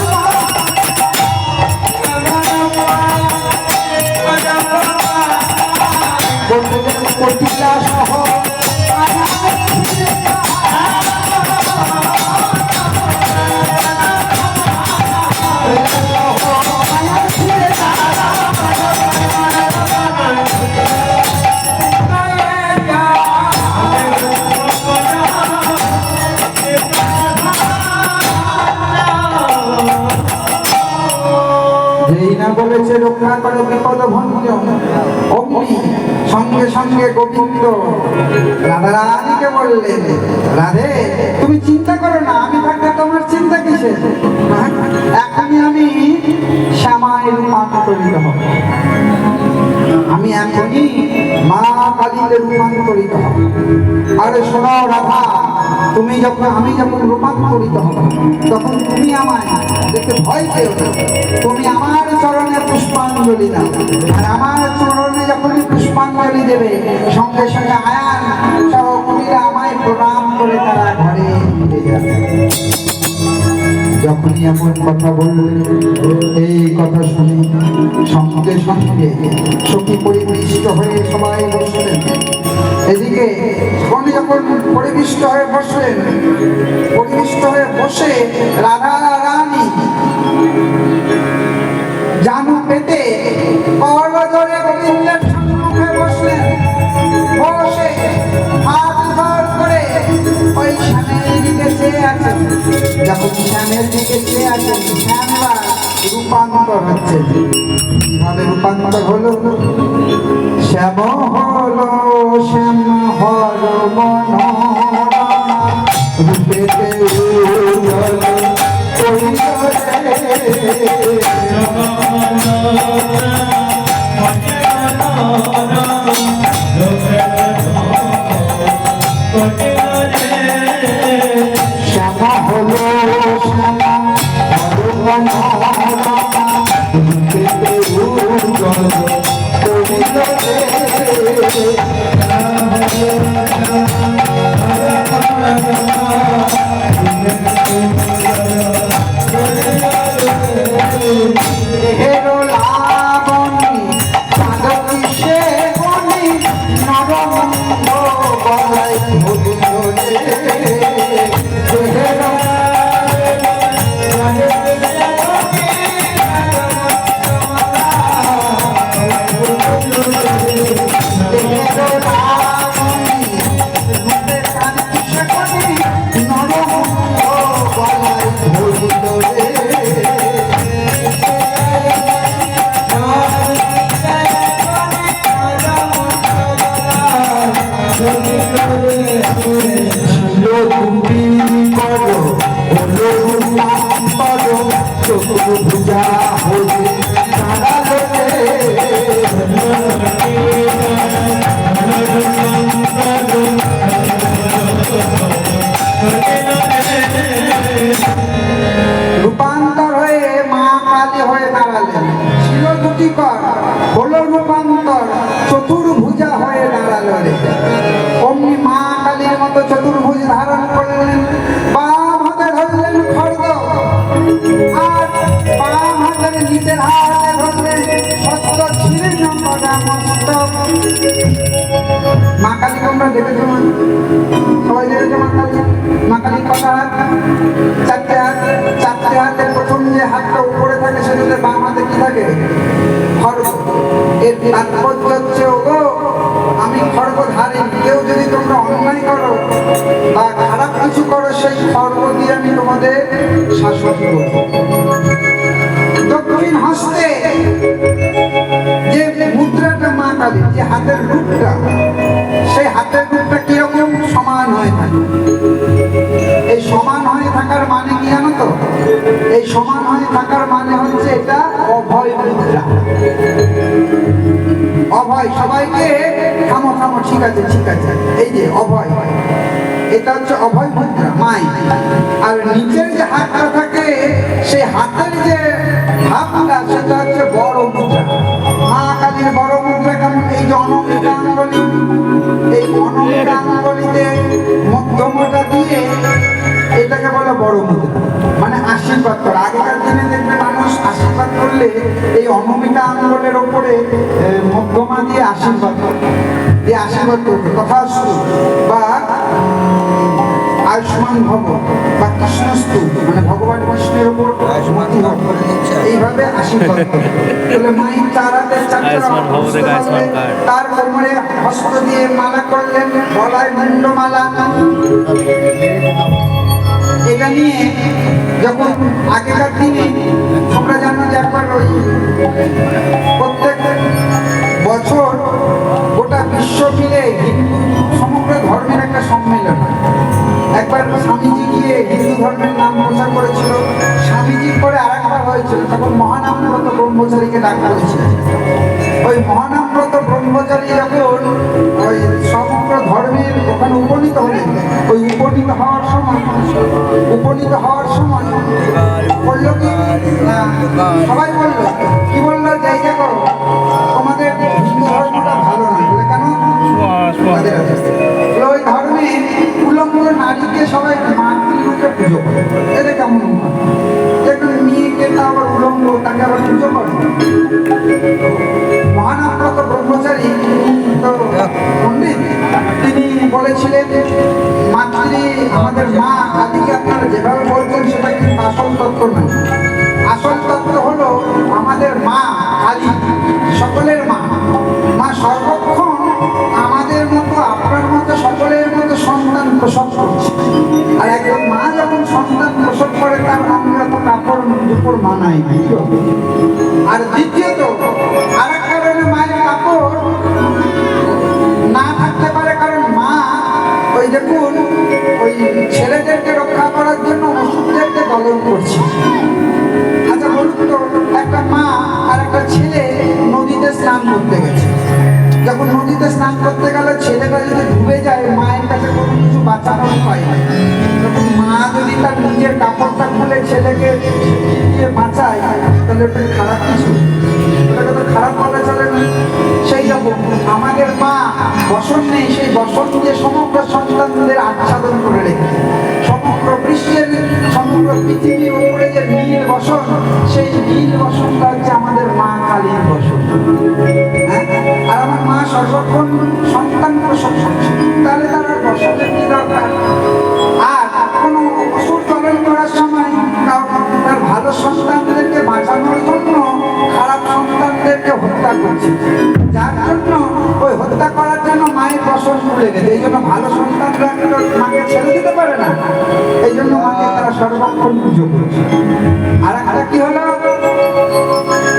কটিলা সহ যেই না বলেছে রক্ষা করে বিপদ ভঞ্জন, অমনি সঙ্গে সঙ্গে গোবিন্দ রাধারানীকে বললেন, রাধে তুমি চিন্তা করো না, আমি থাকতে তোমার চিন্তা কিসের? হ্যাঁ? এখনই আমি শ্যামায় রূপান্তরিত হব, আমি এখনই মা কালীতে রূপান্তরিত হব। আরে শোনো রাধা, তুমি যখন আমি যখন রূপান্তরিত হব তখন তুমি আমায় দেখে ভয় পেও না, তুমি আমার চরণে পুষ্পাঞ্জলি দাও। আর আমার চরণে যখনই পুষ্পাঞ্জলি দেবে সঙ্গে সঙ্গে আয়ান সহ কবিরা আমায় প্রণাম করে তারা ঘরে ফিরে যাবে। যখনই এমন কথা বললেন, এই কথা শুনে সঙ্গে সঙ্গে সখী পরিবেষ্ট হয়ে সবাই বসলেন। এদিকে যখন যখন পরিবেষ্ট হয়ে বসলেন, পরিবেষ্ট হয়ে বসে রাধা রানী জানু পেতে কর্ণ ধরে গোবিন্দের সম্মুখে বসলেন। বসে হাত ধর করে ওই শ্যামের দিকে চেয়ে আছেন। যখন শ্যামের দিকে চেয়ে আছেন, শ্যামবার রূপান্তর হচ্ছে। কিভাবে রূপান্তর হলো? শ্যাম হলো শ্যাম হর মনোরমা রূপেতে উজ্জ্বল শ্যামা হলো শ্যামা হর মনোরমা রূপেতে উজ্জ্বল করিল দেহের লাবণী চাঁদনী সে বনি নরমন্দ বলাই ভুলিল রে। দেহের দেহের লাবণী রূপে কান্তি সে বনি নরমন্দ বলাই ভুলিল রে। চতুর্ভুজা হয়ে রূপান্তর হয়ে মা কালী হয়ে দাঁড়ালেন। ছিল দুটি কর, হলো রূপান্তর, চতুর্ভুজা হয়ে দাঁড়ালো রে। অমনি মা কালীর মতো চতুর্ভুজ ধারণ করলেন। বাম হাতে ধরলেন খড়গ, আর বাম হাতের নিচের হাতে ধরলেন সত্য ছিলেন মস্তক। মা কালী তোমরা দেখেছো? সবাই দেখেছো মা কালী? মা কালীর কটা হাত? চারটে হাত। চারটে হাতের প্রথম যে হাতটা উপরে থাকে সেটাতে বাম হাতে কি থাকে? খড়গ। এর তাৎপর্য হচ্ছে, ওগো আমি খড়গ ধারি, কেউ যদি তোমরা অন্যায় করো বা খারাপ কিছু করো সেই খড়গ দিয়ে আমি তোমাদের শাসন করব। দক্ষিণ হস্তে যে মুদ্রাটা মা কালীর, যে হাতের রূপটা, সেই হাতের রূপটা কিরকম? সমান হয়ে থাকে। এই সমান হয়ে থাকার মানে কি জানো তো? এই সমান হয়ে থাকার মানে হচ্ছে এটা অভয় মুদ্রা। অভয়, সবাইকে থামো থামো, ঠিক আছে ঠিক আছে, এই যে অভয়, এটা হচ্ছে অভয় মুদ্রা মাই। আর নিচের যে হাতটা থাকে সেই হাতের যে ভাবটা সেটা হচ্ছে বড় মুদ্রা। মা কালীর বড় মুদ্রা কেমন? এই যে অনমিকা আঙ্গুলি, এই অনমিকা আঙ্গুলিতে মধ্যমটা দিয়ে এটাকে বলে বড় মুদ্রা, মানে আশীর্বাদ করা। আগেকার দিনে দেখবে মানুষ আশীর্বাদ করলে এই অনমিকা আঙ্গুলের ওপরে মধ্যমা দিয়ে আশীর্বাদ করবে, দিয়ে আশীর্বাদ করবে তথাস্তু বা আয়ুষ্মান ভব বা কৃষ্ণস্তু, মানে ভগবান কৃষ্ণের উপর আয়ুষ্মাতি ভব, এইভাবে আশীর্বাদ করবে। তাহলে মায়ের চার হাতের তার কোমরে হস্ত দিয়ে মালা করলেন, গলায় মুন্ডমালা। এটা নিয়ে যখন আগেকার দিনে তোমরা জানো যে একবার ওই প্রত্যেক বছর গোটা বিশ্ব মিলে হিন্দু সমগ্র ধর্মের একটা সম্মেলন হয়। একবার স্বামীজি গিয়ে হিন্দু ধর্মের নাম প্রচার করেছিল, স্বামীজির পরে আরেকবার হয়েছিল, তখন মহানামব্রত ব্রহ্মচারীকে ডাকা হয়েছিল। ওই মহানামব্রত ব্রহ্মচারী যখন ওই সমগ্র ধর্মের ওখানে উপনীত হলেন, ওই উপনীত হওয়ার সময় বললো কি সবাই বললো কি বললো, যাই দেখো তোমাদের হিন্দু ধর্মটা ভালো না। বলে কেন? ওই ধর্মে উলঙ্গ নারীকে সবাই মাতৃরূপে পুজো করে। এটা কেমন একটু মেয়েকে তা আবার উলঙ্গ, তাকে আবার পুজো করে। মহানামব্রত ব্রহ্মচারী তো পণ্ডিত, তিনি বলেছিলেন মাতৃ আমাদের মা কালীকে আপনারা যেভাবে বলছেন সেটা কিন্তু আসল তত্ত্ব নয়। আসল তত্ত্ব হলো আমাদের মা কালী সকলের মা। মা সর্বক্ষণ আমাদের মতো আপনার মতো সকলের মতো সন্তান প্রসব করছে। আর একজন মা যখন সন্তান প্রসব করে তার আমরা তো কাপড় দুপুর মানাই নাই। আর দ্বিতীয়ত আর এক কারণে মায়ের কাপড় না থাকতে পারে, কারণ মা ওই দেখুন ওই ছেলেদেরকে রক্ষা করার জন্য ওষুধদেরকে দলন করছে। আচ্ছা বলুন তো, একটা মা আর একটা ছেলে নদীতে স্নান করতে গেছে। যখন নদীতে স্নান করতে গেলে ছেলেটা যদি ডুবে যায়, মায়ের কাছে কোনো কিছু বাঁচানোর উপায় নেই। যখন মা যদি তার নিজের কাপড়টা খুলে ছেলেকে দিয়ে বাঁচায়, তাহলে ওটা খারাপ কিছু, ওটাকে তো খারাপ বলা চলে না। সেই রকম আমাদের মা বসন নেই, সেই বসন দিয়ে সমগ্র সন্তানদের আচ্ছাদন করে রেখেছে। সমগ্র বিশ্বের সমগ্র পৃথিবীর উপরে যে নীল বসন, সেই নীল বসনটা হচ্ছে আমাদের মা কালীর বসন। হ্যাঁ, আর আমার মা সর্বক্ষণ সন্তান প্রসব করছে, তাহলে তার আর বসনের কি দরকার? আর কোনো ওষুধ পালন করার সময় তার ভালো সন্তানদেরকে বাঁচানোর জন্য খারাপ সন্তানদেরকে হত্যা করছে, যার জন্য ওই হত্যা করার জন্য মায়ের বসন খুলে গেছে। এই জন্য ভালো সন্তানরা মাকে ছেড়ে দিতে পারে না, এই জন্য মাকে তারা সর্বক্ষণ পুজো করছে। আর একটা কি হলো,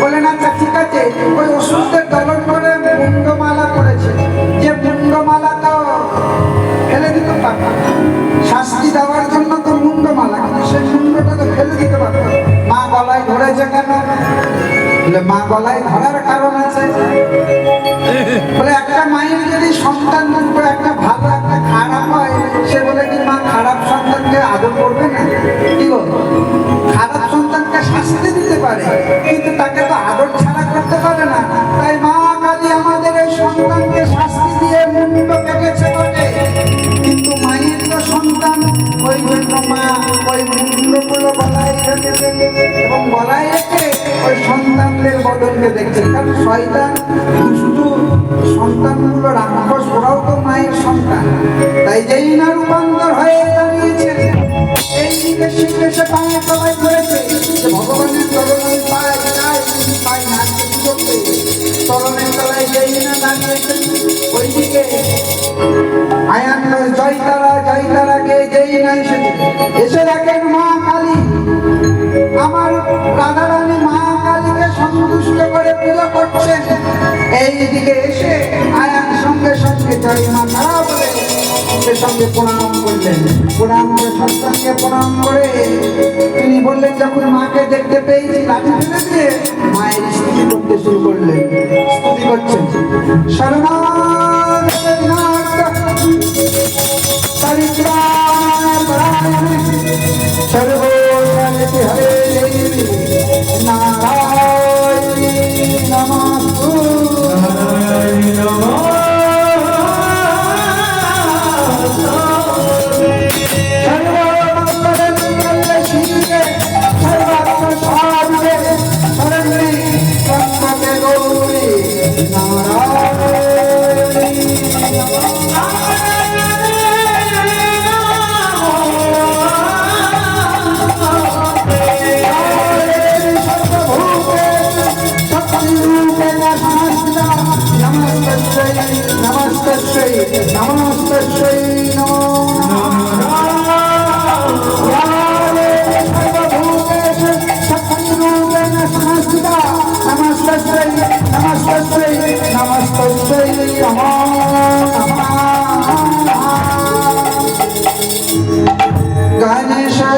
বলে না ঠিক আছে ওই ওষুধের দলন করে মুন্ডমালা করেছে, যে মুন্ডমালা তো ফেলে দিতে পারত, শাস্তি দেওয়ার জন্য তো মুন্ডমালা, কিন্তু সেই মুন্ডটা তো ফেলে দিতে পারত। মা গলায় ধরেছে কেন? বলে মা গলায় ধরার কারণ আছে। বলে একটা মায়ের যদি সন্তান দুটো একটা ভালো একটা খারাপ হয়, সে বলে কি মা খারাপ সন্তানকে আদর করবে না? কি গো, খারাপ সন্তানকে শাস্তি দিতে পারে, কিন্তু তাকে তো আদর ছাড়া করতে পারে না। তাই মা কালী আমাদের এই সন্তানকে শাস্তি দিয়ে মুন্ড কেটেছে বটে, কিন্তু মায়ের তো সন্তান, ওই জন্য মা ওই মুন্ডগুলো গলায় রেখেছে এবং গলায় রেখে ওই সন্তানদের বদলকে দেখছে। কারণ শয়তান দুষ্টু সন্তানগুলো রাক্ষস, ওরাও তো মায়ের সন্তান। তাই যেই না রূপান্তর হয়ে দাঁড়িয়েছে, এই দিকে শিখে সে পায়ে তলায় ধরেছে যে ভগবানের চরণে পায় যায়, পায় না সুযোগ পেয়ে চরণের তলায় যেই না দাঁড়িয়েছে, ওইদিকে আয়ান জয়তারাকে যেই না এসেছে, এসে দেখেন মা কালী, আমার রাধারানী মা কালীকে সন্তুষ্ট করে পুজো করছেন। এইদিকে এসে আয়ান সঙ্গে সঙ্গে জয় মা তারা বলে সঙ্গে প্রণাম করলেন। প্রণাম করে সন্তানকে প্রণাম করে তিনি বললেন, যখন মাকে দেখতে পেয়েছি লাঠি ফেলে দিয়ে মায়ের স্তুতি করতে শুরু করলেন। স্তুতি করছেন সর্বশান্তি হরে দেবী নারায়ণী নমঃ।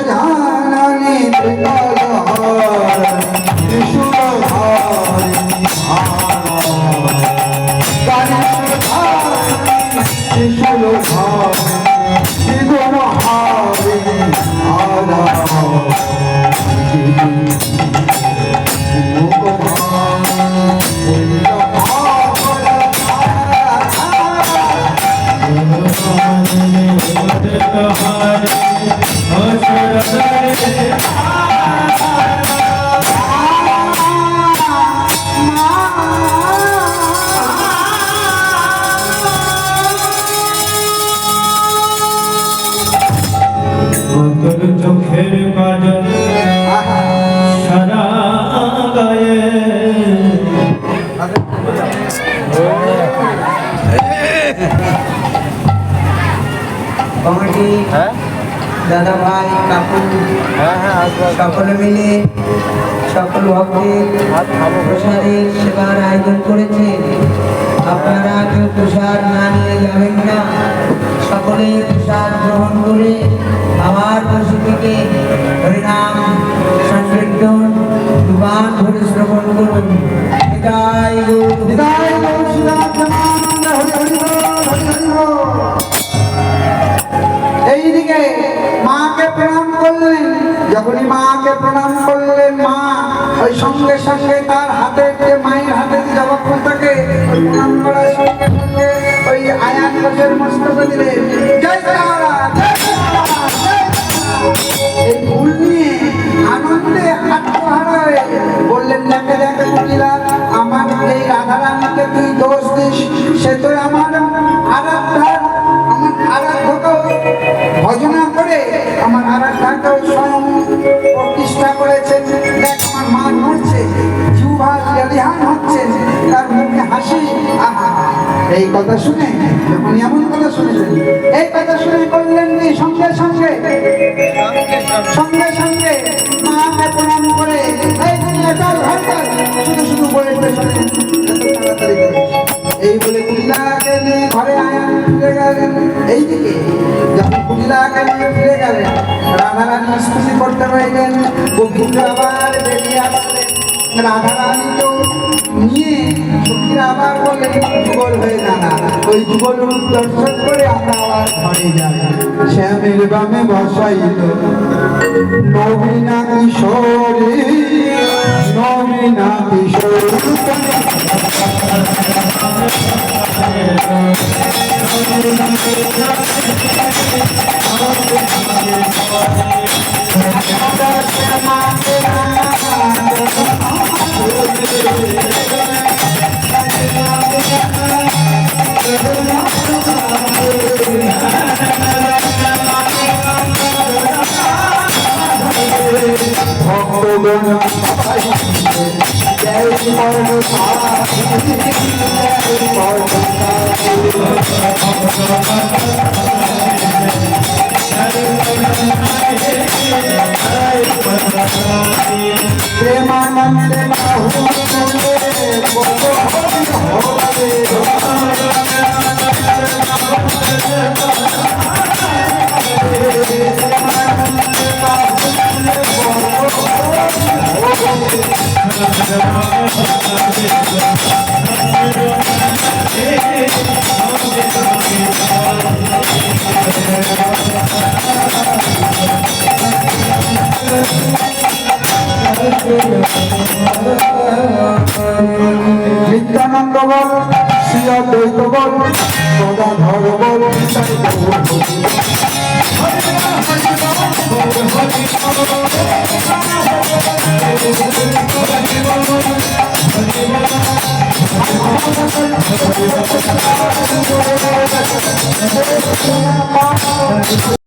জাননী ত্রিকালহার ত্রিশূলধারিণী চোখের কাজল সারা গায়ে কমিটি হ্যাঁ দাদা ভাই কাকু হ্যাঁ হ্যাঁ আসবো সকলে মিলে সকল ভক্তের প্রসাদের সেবার আয়োজন করেছে। আপনারা কেউ প্রসাদ না নিয়ে যাবেন না, সকলে প্রসাদ গ্রহণ করে আমার বসে থেকে হরিনাম সংকীর্তন দুবার ধরে শ্রবণ করুন। বিদায় গৌর বিদায় গৌর শ্রীরামচন্দ্র, হরি হরি বল, হরি হরি বল। এইদিকে মাকে প্রণাম করলেন। যখনই মাকে প্রণাম করলেন, মা ওই সঙ্গে সঙ্গে তার হাতে যে মায়ের হাতে যে জবা ফুল থাকে, ওই প্রণাম করার সঙ্গে সঙ্গে ওই আয়াত বসের মস্তকে দিলেন, জয় তারা, জয় তারা, জয় তারা। এই ফুল নিয়ে আনন্দে আত্মহারা হয়ে বললেন, দেখে দেখে কুটিলা, আমার এই রাধারানীকে তুই দোষ দিস, সে তো আমার আরাধ্যার, আমার আরাধ্যকেও ভজনা করে আমার আরাধ্যাকেও স্বয়ং প্রতিষ্ঠা করেছেন। দেখ আমার মা নড়ছে, জিহ্বা লেলিহান হচ্ছে, তার মুখে হাসি। আহা, এই কথা শুনে যখন এমন কথা শুনেছেন, এই কথা শুনে করলেন কি সঙ্গে সঙ্গে সঙ্গে সঙ্গে মাকে প্রণাম করে, এই দুনিয়া চল ঘর চল, শুধু শুধু বলে বলে শোনেন, এত তাড়াতাড়ি করে। এই বলে কুটিলাকে নিয়ে ঘরে আয়ান ফিরে গেলেন। এইদিকে যখন কুটিলাকে নিয়ে ফিরে গেলেন, রাধারানী স্তুতি করতে রইলেন। গোবিন্দ আবার বেরিয়ে আসলেন, রাধারানীকেও নিয়ে সখীরা আবার বললেন, যুগল হয়ে জানা, ওই যুগল রূপ দর্শন করে আমরা আবার ঘরে যাই। শ্যামের বামে বসাইল নবীনা কিশোরী, নবীনা কিশোরী ভক্তগণ জয় বর্ণ প্রেমানন্দে বাহু নিত্যানন্দ বল, শ্রী অদ্বৈত বল, গদাধর বল, নিতাই গৌর বল।